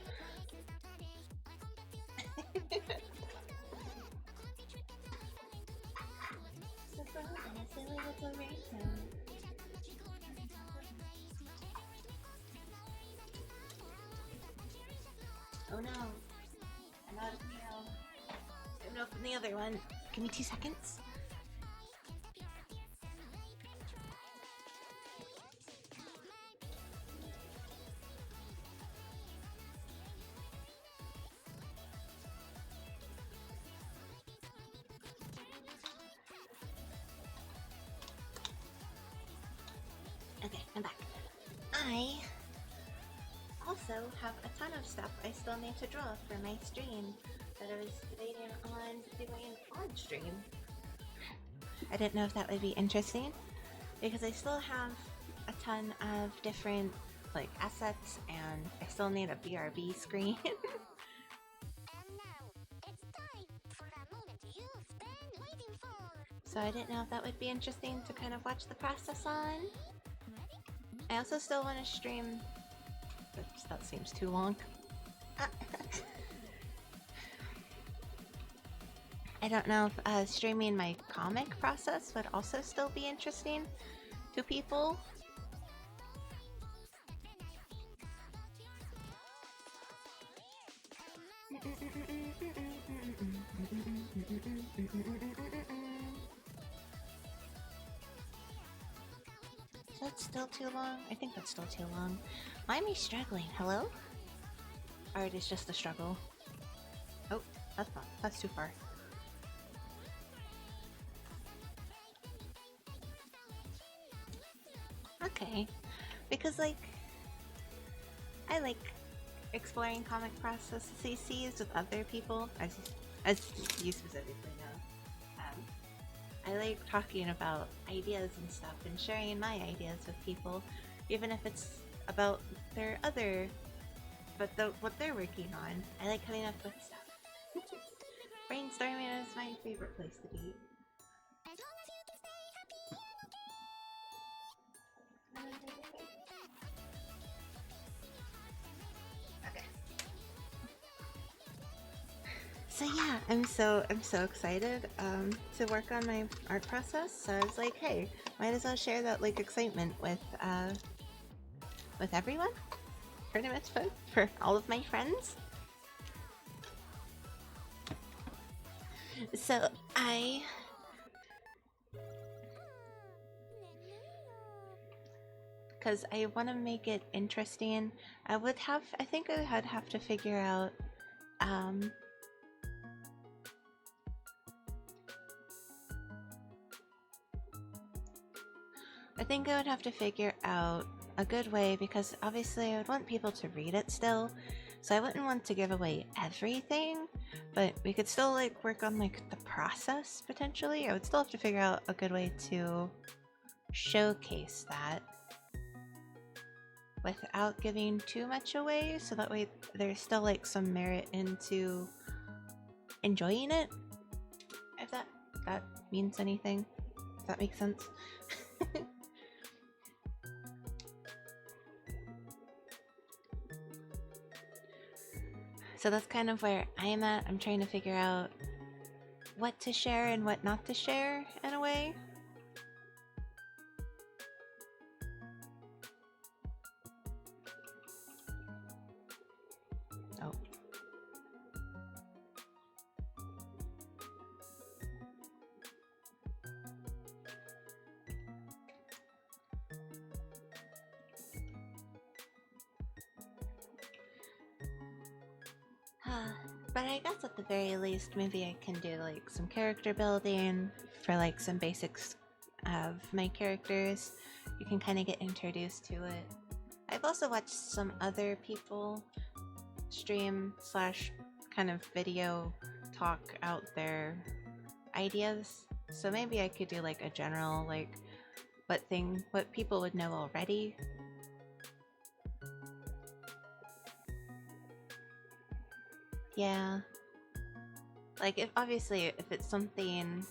no. I'm out of meal. I'm open the other one. Give me 2 seconds. Okay, I'm back. I also have a ton of stuff I still need to draw for my stream that I was debating on doing on stream. I didn't know if that would be interesting, because I still have a ton of different like assets, and I still need a BRB screen. So I didn't know if that would be interesting to kind of watch the process on. I also still want to stream. Oops, that seems too long. I don't know if streaming my comic process would also still be interesting, to people. Is that still too long? I think that's still too long. Why am I struggling? Hello? Or it is just a struggle. Oh, that's not. That's too far. Okay. Because, like, I like exploring comic processes with other people, as you specifically know. I like talking about ideas and stuff and sharing my ideas with people, even if it's about their other, what they're working on. I like coming up with stuff. Brainstorming is my favorite place to be. Okay. So yeah, I'm so excited to work on my art process. So I was like, hey, might as well share that like excitement with everyone, pretty much for all of my friends. So because I want to make it interesting, I think I would have to figure out a good way, because obviously I would want people to read it still, so I wouldn't want to give away everything, but we could still like work on like the process potentially. I would still have to figure out a good way to showcase that without giving too much away, so that way there's still like some merit into enjoying it, if that means anything, if that makes sense. So that's kind of where I'm at. I'm trying to figure out what to share and what not to share in a way. Oh. But I guess at the very least, maybe I can do like some character building for like some basics of my characters. You can kind of get introduced to it. I've also watched some other people stream slash kind of video talk out their ideas. So maybe I could do like a general like what people would know already. Yeah. Like if it's something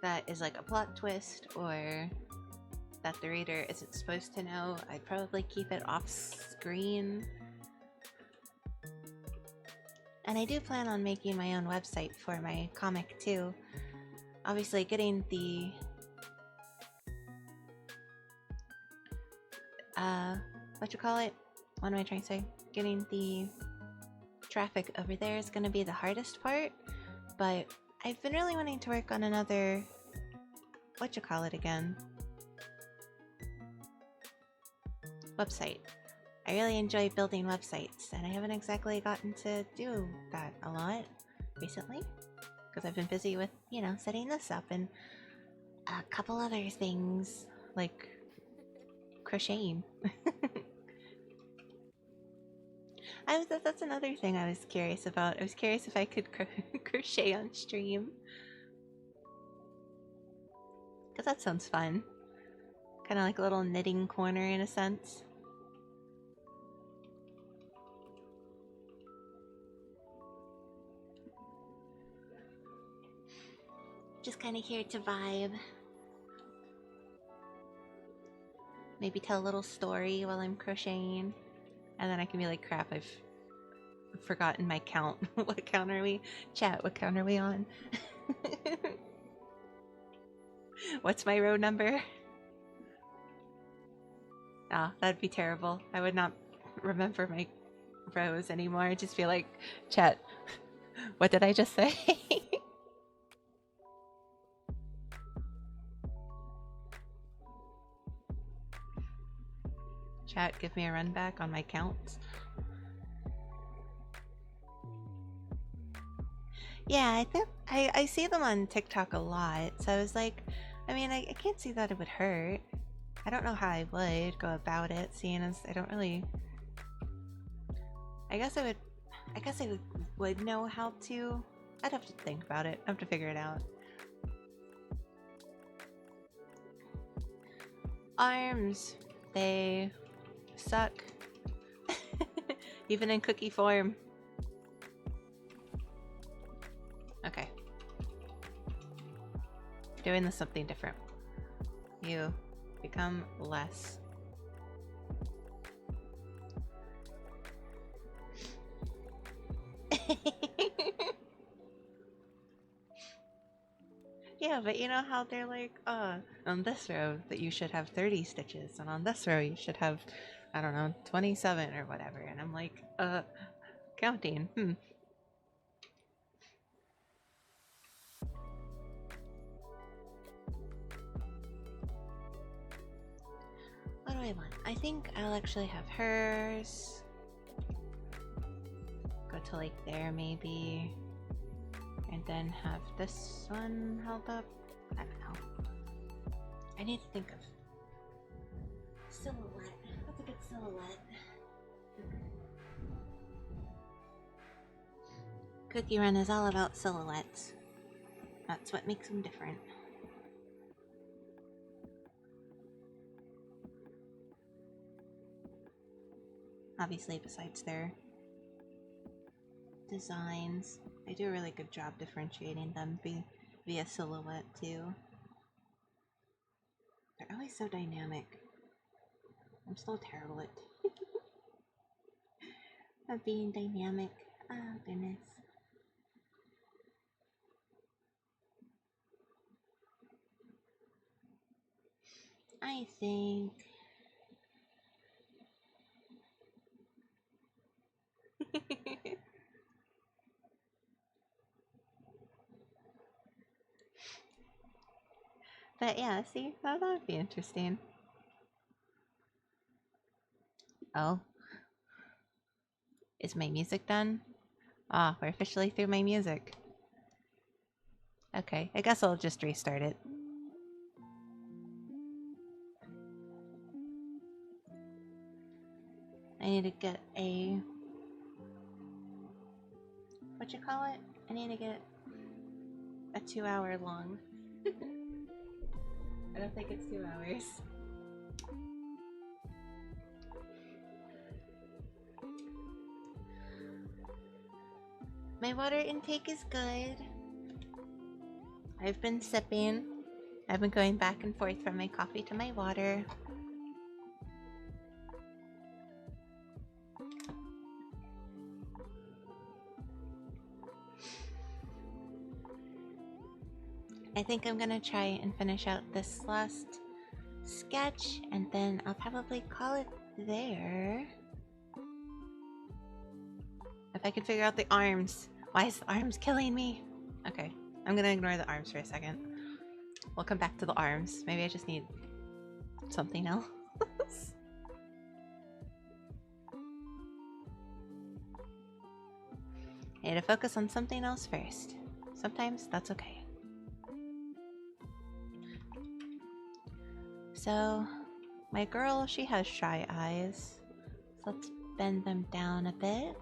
that is like a plot twist or that the reader isn't supposed to know, I'd probably keep it off screen. And I do plan on making my own website for my comic too. Obviously getting the what am I trying to say? Getting the traffic over there is going to be the hardest part, but I've been really wanting to work on another website. I really enjoy building websites, and I haven't exactly gotten to do that a lot recently because I've been busy with, setting this up and a couple other things like crocheting. That's another thing I was curious about. I was curious if I could crochet on stream. Because that sounds fun. Kind of like a little knitting corner in a sense. Just kind of here to vibe. Maybe tell a little story while I'm crocheting. And then I can be like, crap, I've forgotten my count. What count are we? Chat, what count are we on? What's my row number? Ah, oh, that'd be terrible. I would not remember my rows anymore. I'd just feel like, chat, what did I just say? Chat, give me a run back on my counts. Yeah, I think I see them on TikTok a lot, so I was like, I mean, I can't see that it would hurt. I don't know how I would go about it, seeing as I don't really. I guess I would know how to. I'd have to think about it. I'd have to figure it out. Arms, they suck. Even in cookie form. Okay. Doing this something different. You become less. Yeah, but you know how they're like, on this row that you should have 30 stitches, and on this row you should have, I don't know, 27 or whatever. And I'm like, counting. What do I want? I think I'll actually have hers. Go to like there maybe. And then have this one held up. I don't know. I need to think of silhouette. What's a good silhouette? Cookie Run is all about silhouettes. That's what makes them different. Obviously, besides their designs, they do a really good job differentiating them via silhouette too. They're always so dynamic. I'm still terrible at being dynamic. Oh goodness. I think but yeah, see, that would be interesting. Oh. Is my music done? Ah, we're officially through my music. Okay, I guess I'll just restart it. I need to get a... what you call it? I need to get a 2-hour long. I don't think it's 2 hours. My water intake is good. I've been sipping. I've been going back and forth from my coffee to my water. I think I'm gonna try and finish out this last sketch, and then I'll probably call it there. If I can figure out the arms. Why is the arms killing me? Okay, I'm gonna ignore the arms for a second. We'll come back to the arms. Maybe I just need something else. I need to focus on something else first. Sometimes that's okay. So, my girl, she has shy eyes. So let's bend them down a bit.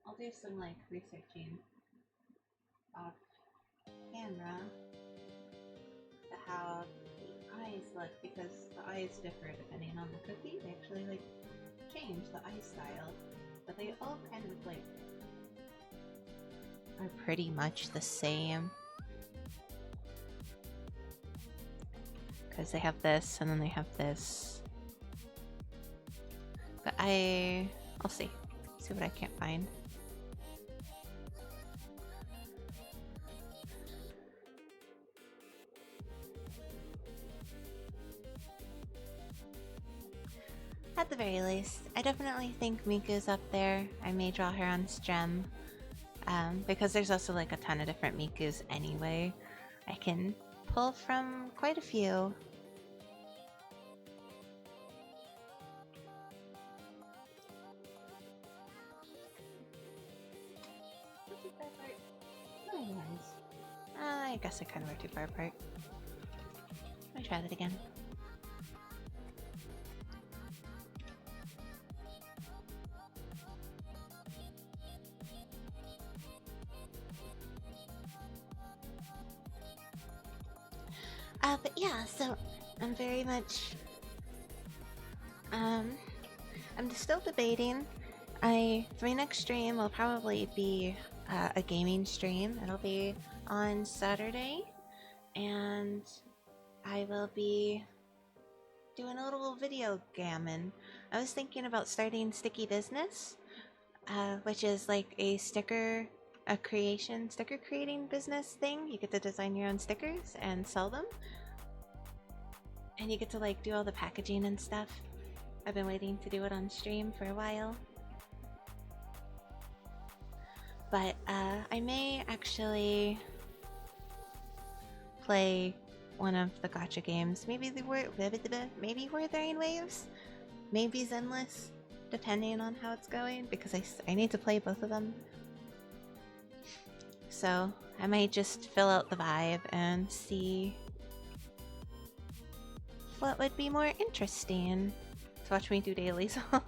I'll do some like researching off camera to how the eyes look, because the eyes differ depending on the cookie. They actually like change the eye style, but they all kind of like are pretty much the same. because they have this and then they have this. But I'll see what I can't find. At the very least, I definitely think Miku's up there. I may draw her on Strem. Because there's also like a ton of different Mikus anyway. I can pull from quite a few. I guess I kind of were too far apart. Let me try that again. But yeah, so I'm very much, I'm still debating. My next stream will probably be a gaming stream. It'll be on Saturday, and I will be doing a little video gammon. I was thinking about starting Sticky Business, which is like a sticker creating business thing. You get to design your own stickers and sell them. And you get to like do all the packaging and stuff. I've been waiting to do it on stream for a while. But I may actually play one of the gacha games. Maybe Wuthering Waves? Maybe Zenless, depending on how it's going, because I need to play both of them. So I might just fill out the vibe and see what would be more interesting. To watch me do dailies on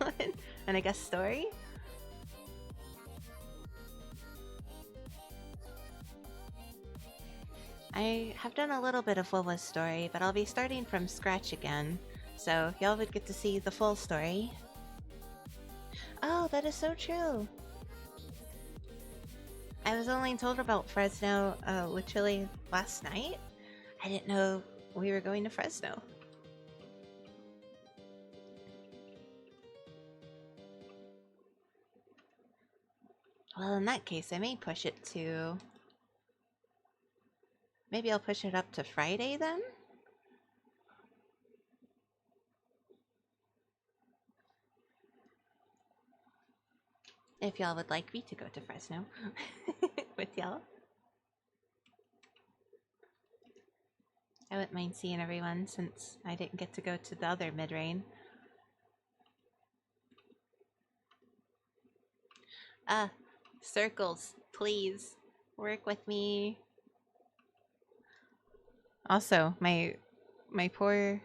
and I guess story. I have done a little bit of Wawa's story, but I'll be starting from scratch again, so y'all would get to see the full story. Oh, that is so true! I was only told about Fresno literally last night. I didn't know we were going to Fresno. Well, in that case, I may push it to... Maybe I'll push it up to Friday then? If y'all would like me to go to Fresno with y'all. I wouldn't mind seeing everyone since I didn't get to go to the other mid-rain. Circles, please work with me. Also, my poor...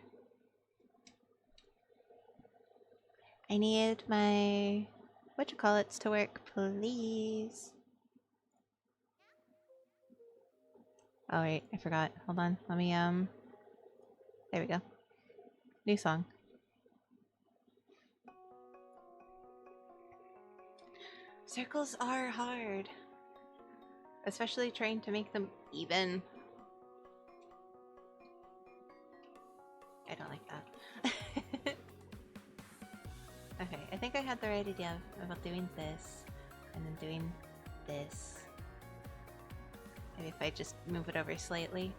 I need my... whatchamacallits to work, please. Oh wait, I forgot. Hold on, let me, there we go. New song. Circles are hard. Especially trying to make them even. I don't like that. Okay, I think I had the right idea about doing this, and then doing this. Maybe if I just move it over slightly.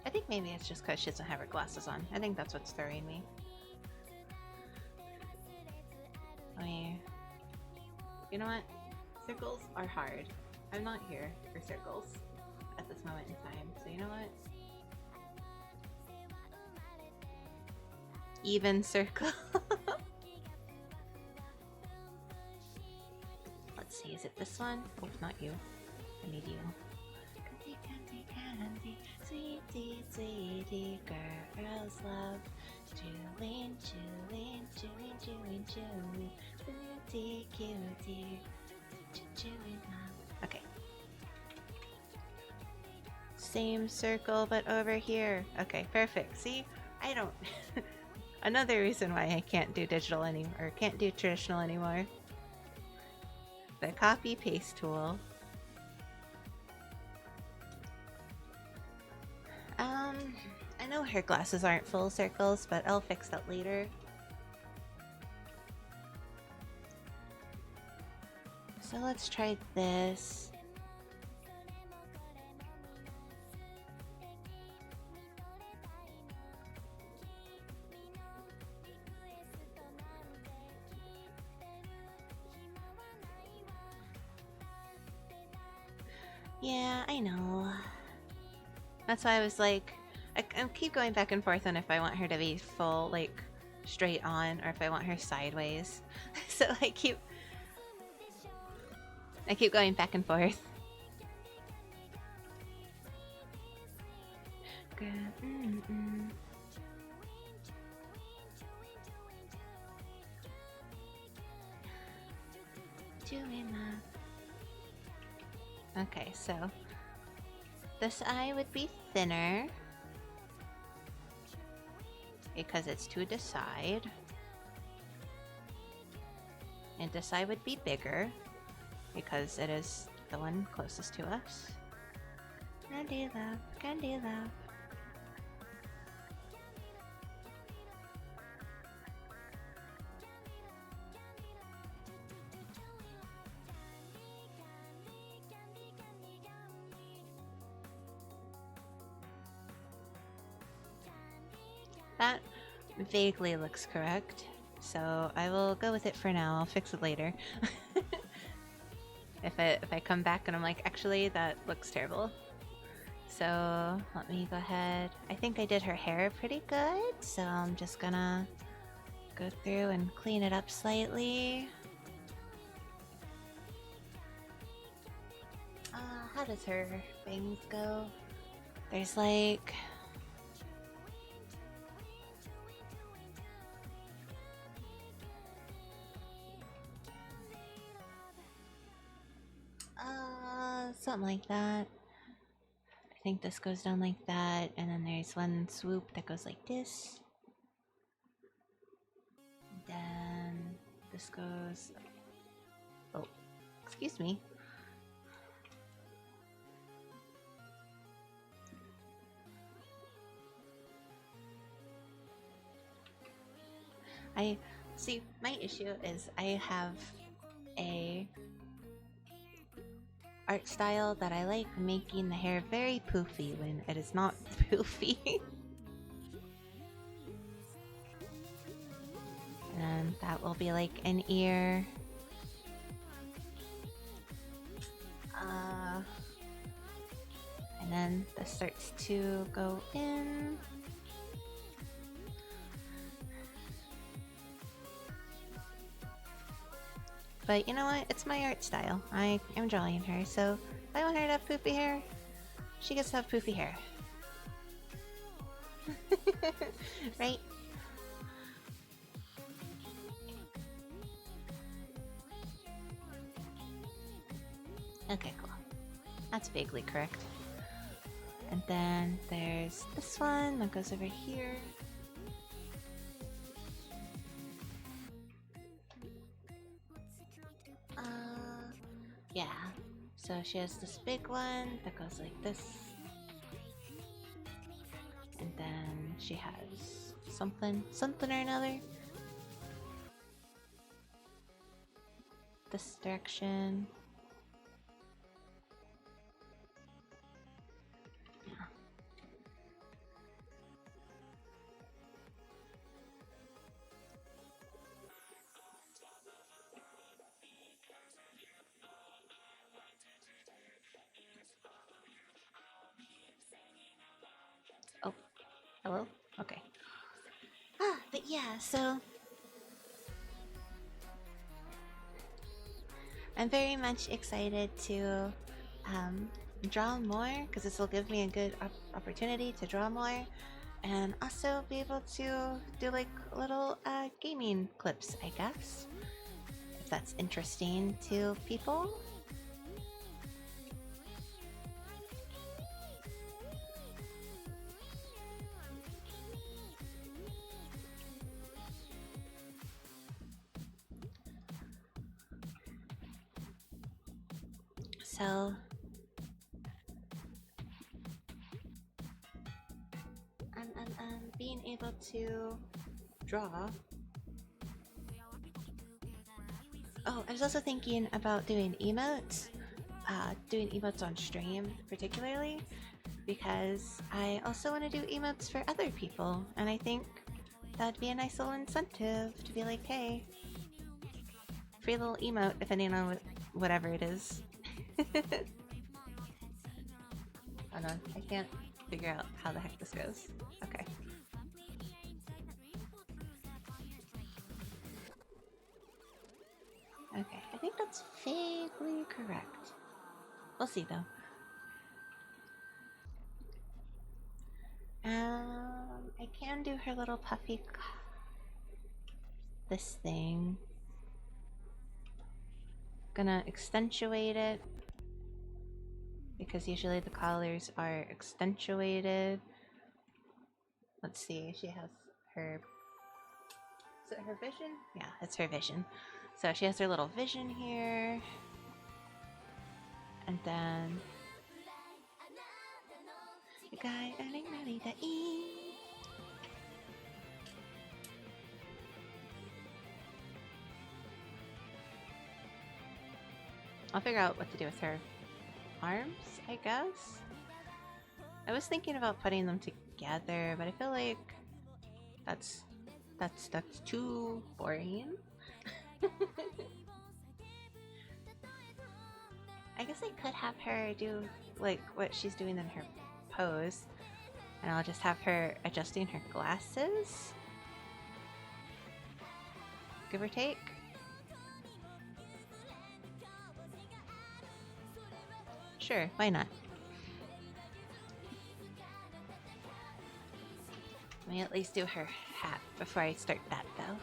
I think maybe it's just because she doesn't have her glasses on. I think that's what's throwing me. You know what? Circles are hard. I'm not here for circles at this moment in time, so you know what? Even circle. Let's see, is it this one? Oh, not you. I need you. Candy, candy, candy, sweetie, sweetie, girls love. Chewing, chewing, chewing, chewing, chewing, cutie, cutie, chewing mom. Okay. Same circle, but over here. Okay, perfect. See? I don't... Another reason why I can't do digital anymore, or can't do traditional anymore. The copy paste tool. I know her glasses aren't full circles, but I'll fix that later. So let's try this. Yeah, I know. That's why I was like, I keep going back and forth on if I want her to be full, like, straight on, or if I want her sideways. So I keep going back and forth. Okay, so this eye would be thinner because it's to the side, and this eye would be bigger because it is the one closest to us. Candy love, candy love. That vaguely looks correct, so I will go with it for now. I'll fix it later. If I come back and I'm like, actually, that looks terrible. So let me go ahead. I think I did her hair pretty good, so I'm just gonna go through and clean it up slightly. How does her bangs go? There's like... something like that. I think this goes down like that, and then there's one swoop that goes like this. Then this goes... Oh, excuse me. I see, my issue is I have a art style that I like making the hair very poofy when it is not poofy. And that will be like an ear. And then this starts to go in. But you know what? It's my art style. I am drawing her, so if I want her to have poofy hair, she gets to have poofy hair. Right? Okay, cool. That's vaguely correct. And then there's this one that goes over here. Yeah. So she has this big one that goes like this. And then she has something or another. This direction. Oh, hello? Okay. But yeah, so I'm very much excited to draw more, because this will give me a good opportunity to draw more, and also be able to do like little gaming clips, I guess, if that's interesting to people. So being able to draw. Oh, I was also thinking about doing emotes. Doing emotes on stream, particularly, because I also want to do emotes for other people, and I think that'd be a nice little incentive to be like, hey, free little emote depending on whatever it is. Hold on, I can't figure out how the heck this goes. Okay. Okay, I think that's vaguely correct. We'll see though. I can do her little puffy this thing. Gonna accentuate it because usually the collars are accentuated. Let's see, she has her... Is it her vision? Yeah, it's her vision. So she has her little vision here. And then... I'll figure out what to do with her arms, I guess. I was thinking about putting them together, but I feel like that's too boring. I guess I could have her do like what she's doing in her pose, and I'll just have her adjusting her glasses, give or take. Sure, why not? Let me at least do her hat before I start that, though.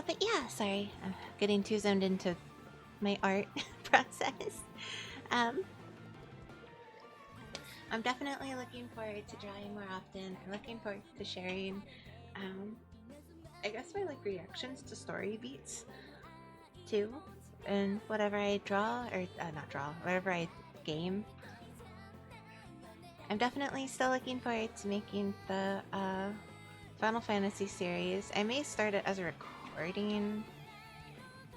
But yeah, sorry, I'm getting too zoned into my art process. I'm definitely looking forward to drawing more often. I'm looking forward to sharing, I guess my like reactions to story beats too, and whatever I draw or not draw, whatever I game. I'm definitely still looking forward to making the Final Fantasy series. I may start it as a recording.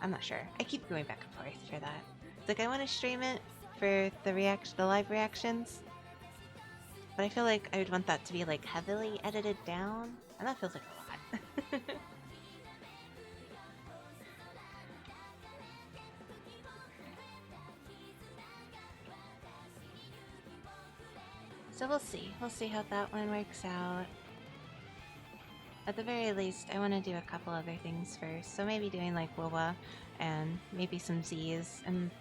I'm not sure. I keep going back and forth for that. It's like I want to stream it for the live reactions, but I feel like I would want that to be like heavily edited down, and that feels like a lot. So we'll see. We'll see how that one works out. At the very least, I want to do a couple other things first. So maybe doing like WoWa and maybe some Z's in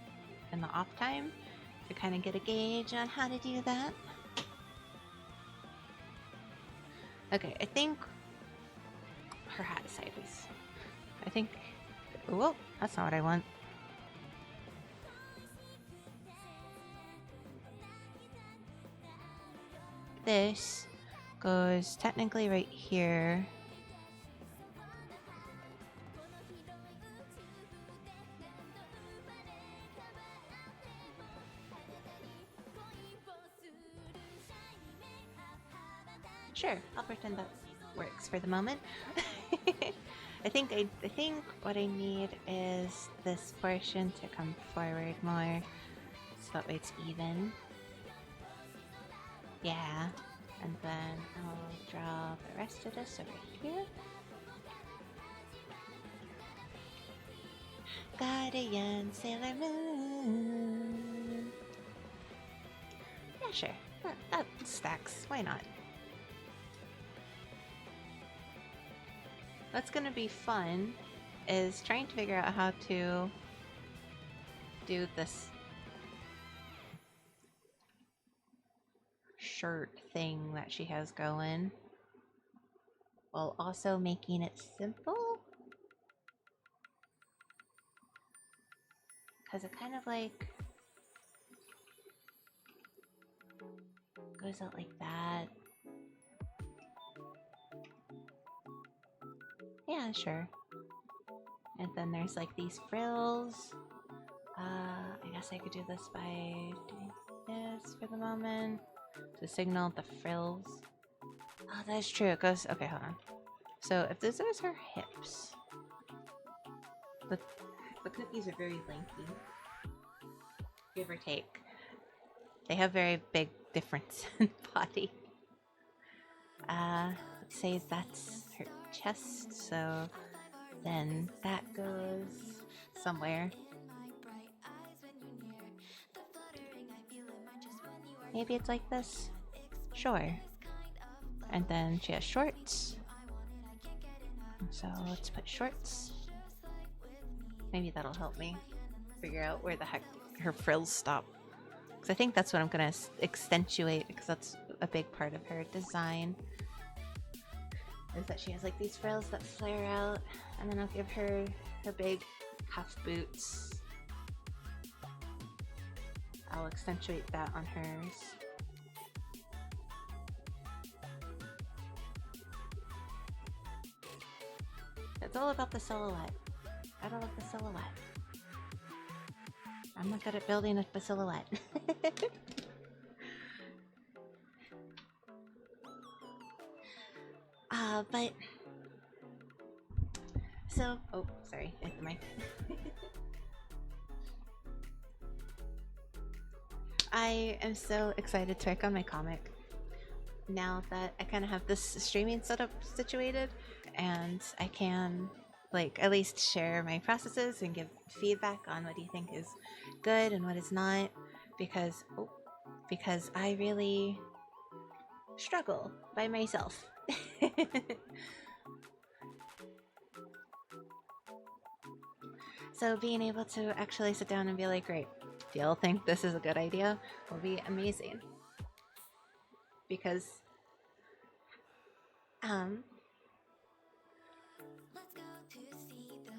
the off time to kind of get a gauge on how to do that. Okay, I think her hat is sideways. I think... Whoa, that's not what I want. This goes technically right here. Sure, I'll pretend that works for the moment. I think what I need is this portion to come forward more, so that way it's even. Yeah, and then I'll draw the rest of this over here. Guardian Sailor Moon. Yeah, sure. That stacks. Why not? What's gonna be fun is trying to figure out how to do this shirt thing that she has going while also making it simple. Because it kind of like goes out like that. Yeah, sure. And then there's like these frills. I guess I could do this by doing this for the moment to signal the frills. Oh, that's true. It goes. Okay, hold on. So if those are her hips, the cookies are very lanky, give or take. They have very big difference in body. Let's say that's her chest, so then that goes somewhere. Maybe it's like this? Sure. And then she has shorts. So let's put shorts. Maybe that'll help me figure out where the heck her frills stop. Because I think that's what I'm going to accentuate, because that's a big part of her design. Is that she has like these frills that flare out, and then I'll give her her big cuff boots. I'll accentuate that on hers. It's all about the silhouette. I don't like the silhouette. I'm not good at building a silhouette. But so, oh, sorry, hit the mic. I am so excited to work on my comic now that I kind of have this streaming setup situated, and I can like at least share my processes and give feedback on what you think is good and what is not, because I really struggle by myself. So being able to actually sit down and be like, great, do y'all think this is a good idea, will be amazing. Because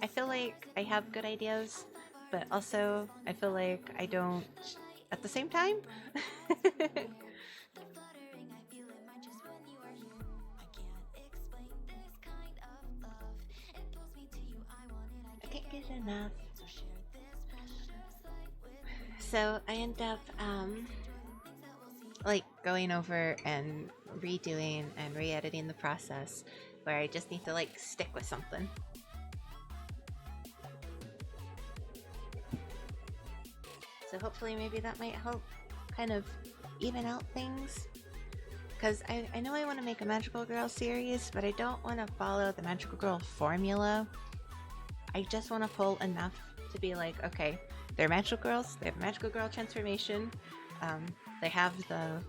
I feel like I have good ideas, but also I feel like I don't at the same time. I can't get enough. So I end up like going over and redoing and re-editing the process, where I just need to like stick with something. So hopefully maybe that might help kind of even out things. Because I know I want to make a Magical Girl series, but I don't want to follow the Magical Girl formula. I just want to pull enough to be like, okay, they're Magical Girls, they have a Magical Girl transformation, they have the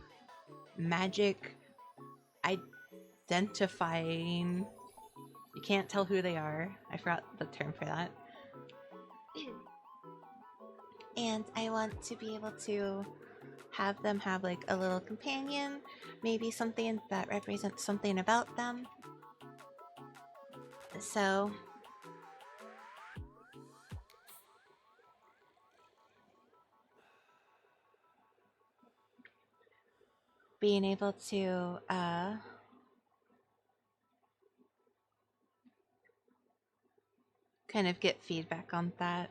magic identifying, you can't tell who they are, I forgot the term for that. And I want to be able to have them have like a little companion, maybe something that represents something about them. So being able to kind of get feedback on that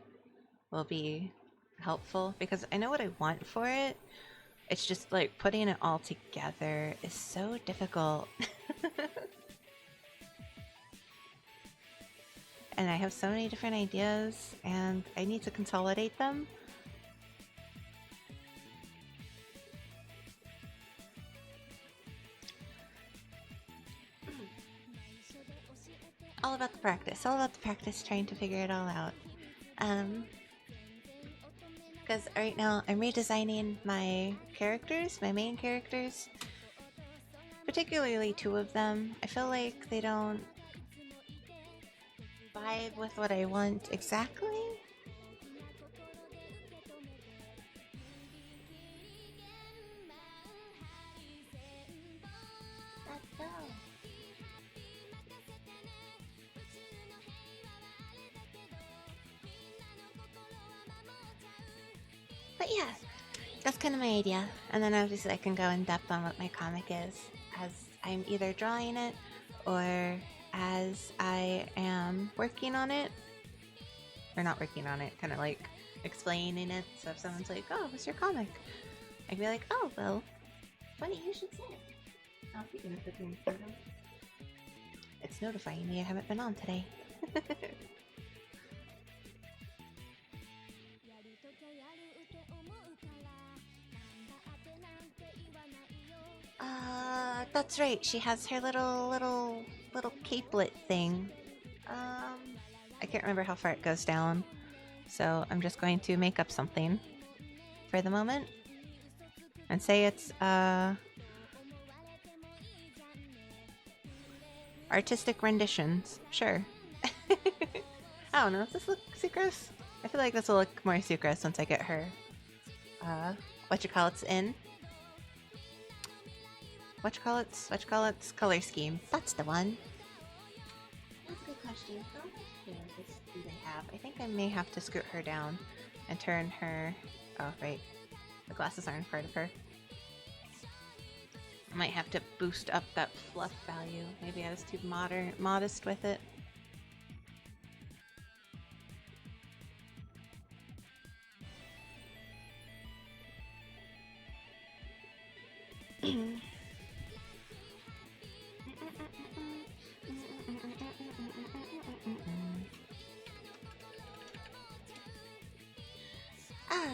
will be helpful, because I know what I want for it. It's just like putting it all together is so difficult. And I have so many different ideas and I need to consolidate them. All about the practice, trying to figure it all out. Because right now I'm redesigning my characters, my main characters, particularly two of them. I feel like they don't vibe with what I want exactly. Let's go. But yeah, that's kind of my idea. And then obviously I can go in depth on what my comic is as I'm either drawing it or as I am working on it. Or not working on it, kind of like explaining it. So if someone's like, oh, what's your comic? I can be like, oh, well, funny you should say it. Oh, speaking of cooking, it's notifying me I haven't been on today. That's right. She has her little capelet thing. I can't remember how far it goes down, so I'm just going to make up something for the moment and say it's artistic renditions. Sure. I don't know. Does this look sucrose? I feel like this will look more sucrose once I get her whatchamacallits in. Whatchamacallits color scheme. That's the one. That's a good question. How much canvas do they have? I think I may have to scoot her down and turn her. Oh, right. The glasses aren't part of her. I might have to boost up that fluff value. Maybe I was too modest with it.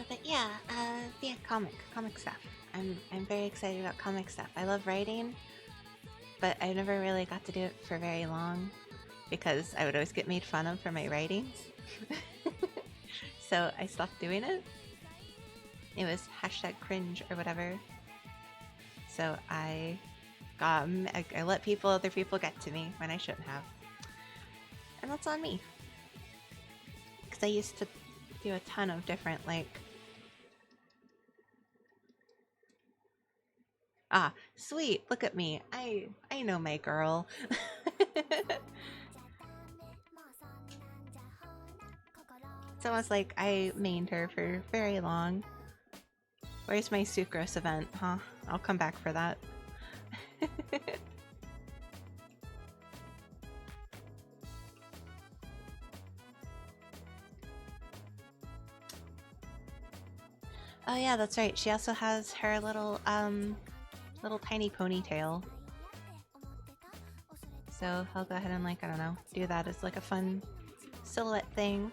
But yeah, comic stuff. I'm very excited about comic stuff. I love writing, but I never really got to do it for very long because I would always get made fun of for my writings. So I stopped doing it. It was #cringe or whatever. So I let other people get to me when I shouldn't have. And that's on me. Because I used to do a ton of different, like... Ah, sweet, look at me. I know my girl. It's almost like I mained her for very long. Where's my sucrose event, huh? I'll come back for that. Oh yeah, that's right. She also has her little tiny ponytail. So I'll go ahead and, like, I don't know, do that as like a fun silhouette thing.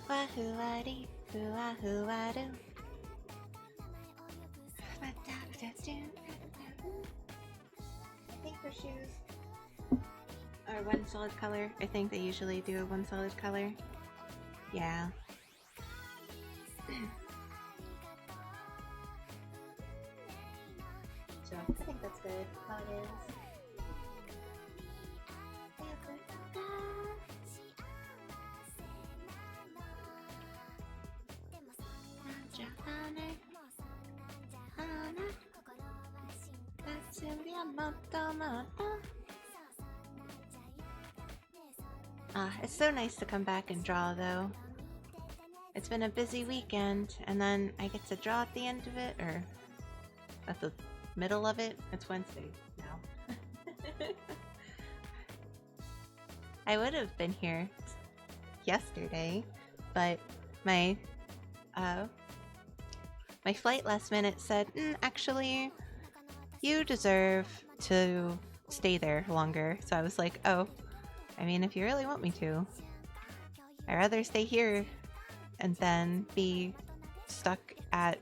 Wahoo-wah-dee, hoo-wah-hoo-wah-doo. I think her shoes are one solid color. I think they usually do one solid color. Yeah. So I think that's good. How it is. It's so nice to come back and draw, though. It's been a busy weekend, and then I get to draw at the end of it, or at the middle of it. It's Wednesday now. I would have been here yesterday, but my flight last minute said, actually, you deserve to stay there longer. So I was like, oh, I mean, if you really want me to, I'd rather stay here and then be stuck at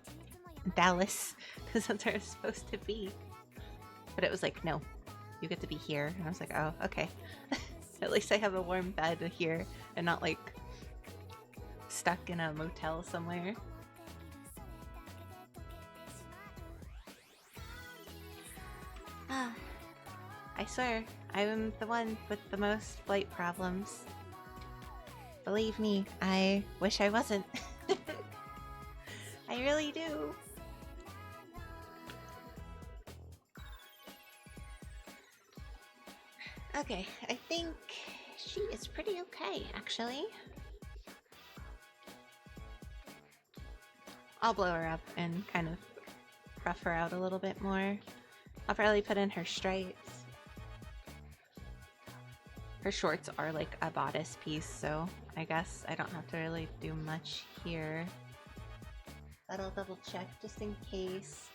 Dallas, because that's where I was supposed to be. But it was like, no, you get to be here. And I was like, oh, okay. At least I have a warm bed here and not, like, stuck in a motel somewhere. I swear, I'm the one with the most flight problems. Believe me, I wish I wasn't. I really do. Okay, I think she is pretty okay, actually. I'll blow her up and kind of rough her out a little bit more. I'll probably put in her stripes. Her shorts are like a bodice piece, so I guess I don't have to really do much here. But I'll double check just in case.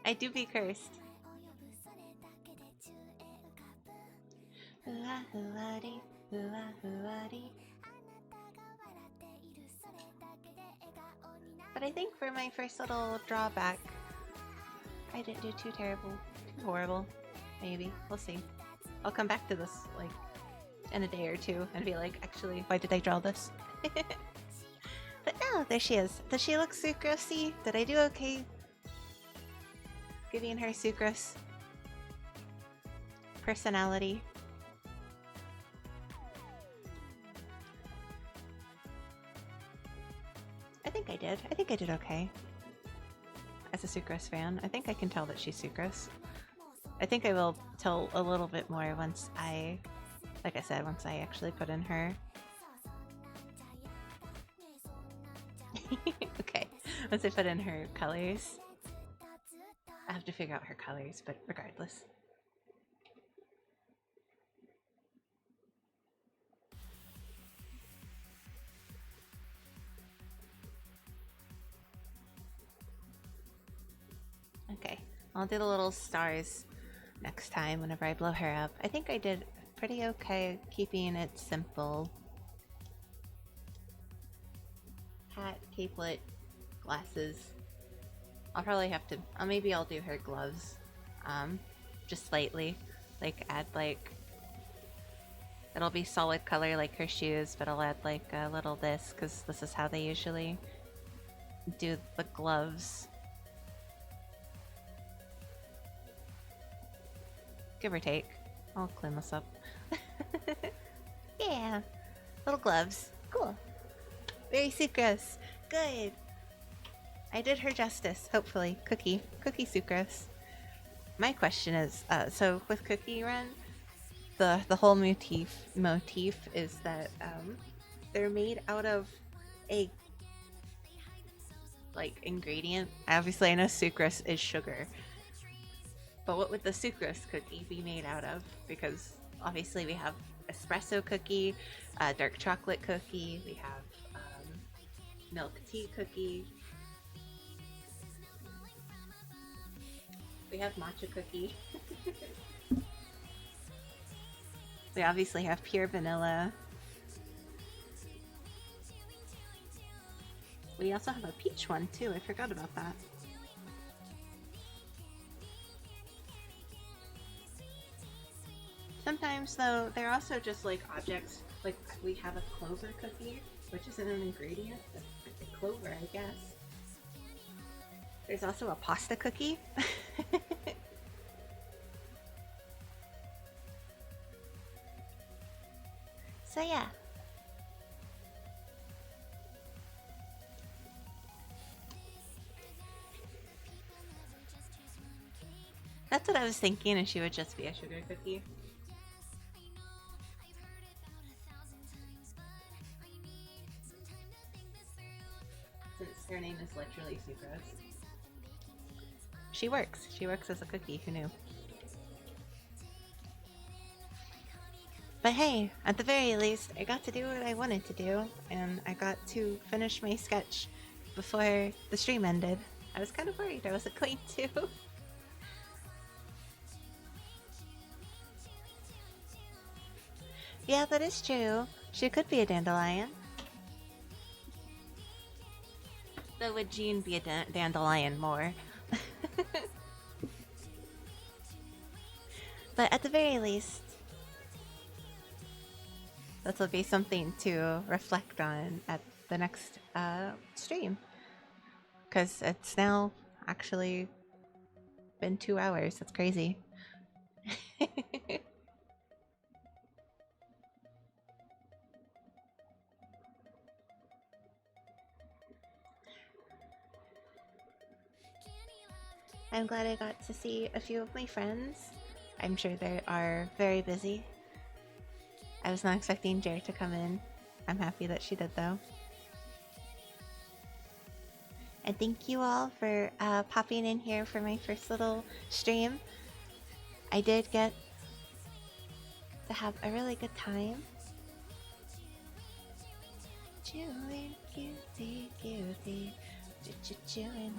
I do be cursed. But I think for my first little drawback, I didn't do too terrible, too horrible. Maybe. We'll see. I'll come back to this, like, in a day or two and be like, actually, why did I draw this? But no, there she is. Does she look sucrosey? Did I do okay giving her sucrose personality? I think I did. I think I did okay. As a sucrose fan, I think I can tell that she's sucrose. I think I will tell a little bit more once I, like I said, once I actually put in her. Okay, once I put in her colors. I have to figure out her colors, but regardless. Okay, I'll do the little stars next time whenever I blow her up. I think I did pretty okay keeping it simple. Hat, capelet, glasses. I'll probably have to, maybe I'll do her gloves, just slightly, like add like, it'll be solid color like her shoes, but I'll add like a little this, because this is how they usually do the gloves. Give or take. I'll clean this up. Yeah, little gloves. Cool. Very sucrose. Good. I did her justice, hopefully. Cookie sucrose. My question is, so with Cookie Run, the whole motif is that they're made out of a like ingredient. Obviously, I know sucrose is sugar, but what would the sucrose cookie be made out of? Because obviously we have espresso cookie, dark chocolate cookie, we have milk tea cookie, we have matcha cookie. We obviously have pure vanilla. We also have a peach one too, I forgot about that. Sometimes though, they're also just like objects. Like we have a clover cookie, which isn't an ingredient, but it's a clover, I guess. There's also a pasta cookie. So yeah. That's what I was thinking, and she would just be a sugar cookie. Since her name is literally Sucrose. She works. She works as a cookie, who knew? But hey, at the very least, I got to do what I wanted to do, and I got to finish my sketch before the stream ended. I was kind of worried I wasn't going to. Yeah, that is true. She could be a dandelion. Though would Jean be a dandelion more? But at the very least, this will be something to reflect on at the next stream. Because it's now actually been 2 hours. That's crazy. I'm glad I got to see a few of my friends. I'm sure they are very busy. I was not expecting Jer to come in. I'm happy that she did though. And thank you all for popping in here for my first little stream. I did get to have a really good time. Chewing, cutie, cutie, chewing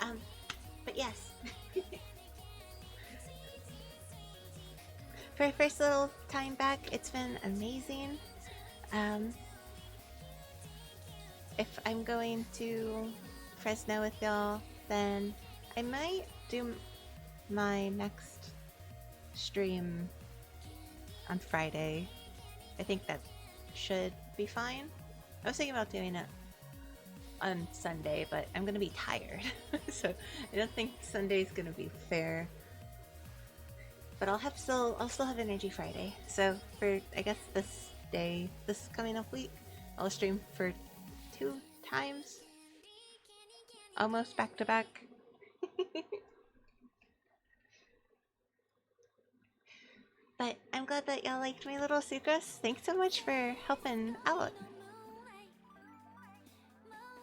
on. But yes. For our first little time back, it's been amazing. If I'm going to Fresno with y'all, then I might do my next stream on Friday. I think that should be fine. I was thinking about doing it on Sunday, but I'm gonna be tired, so I don't think Sunday's gonna be fair. But I'll still have energy Friday. So for I guess this coming up week, I'll stream for 2 times, almost back to back. But I'm glad that y'all liked my little sucrose. Thanks so much for helping out.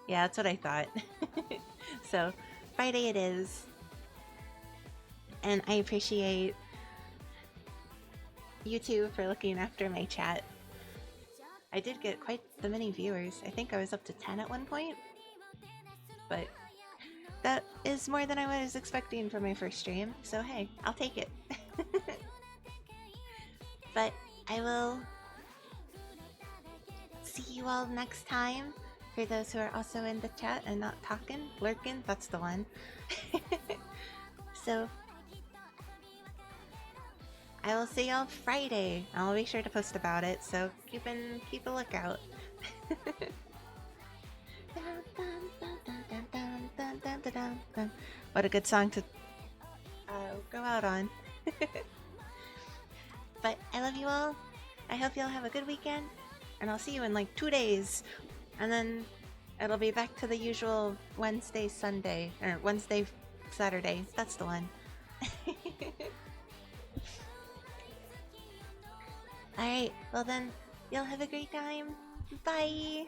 Yeah, that's what I thought. So Friday it is, and I appreciate you two for looking after my chat. I did get quite the many viewers. I think I was up to 10 at one point. But that is more than I was expecting for my first stream, so hey, I'll take it. But I will see you all next time. For those who are also in the chat and not talking, lurking, that's the one. So I will see y'all Friday. I'll be sure to post about it, so keep a lookout. What a good song to go out on. But I love you all. I hope y'all have a good weekend, and I'll see you in like 2 days, and then it'll be back to the usual Wednesday, Sunday, or Wednesday, Saturday. That's the one. Alright, well then, y'all have a great time. Bye!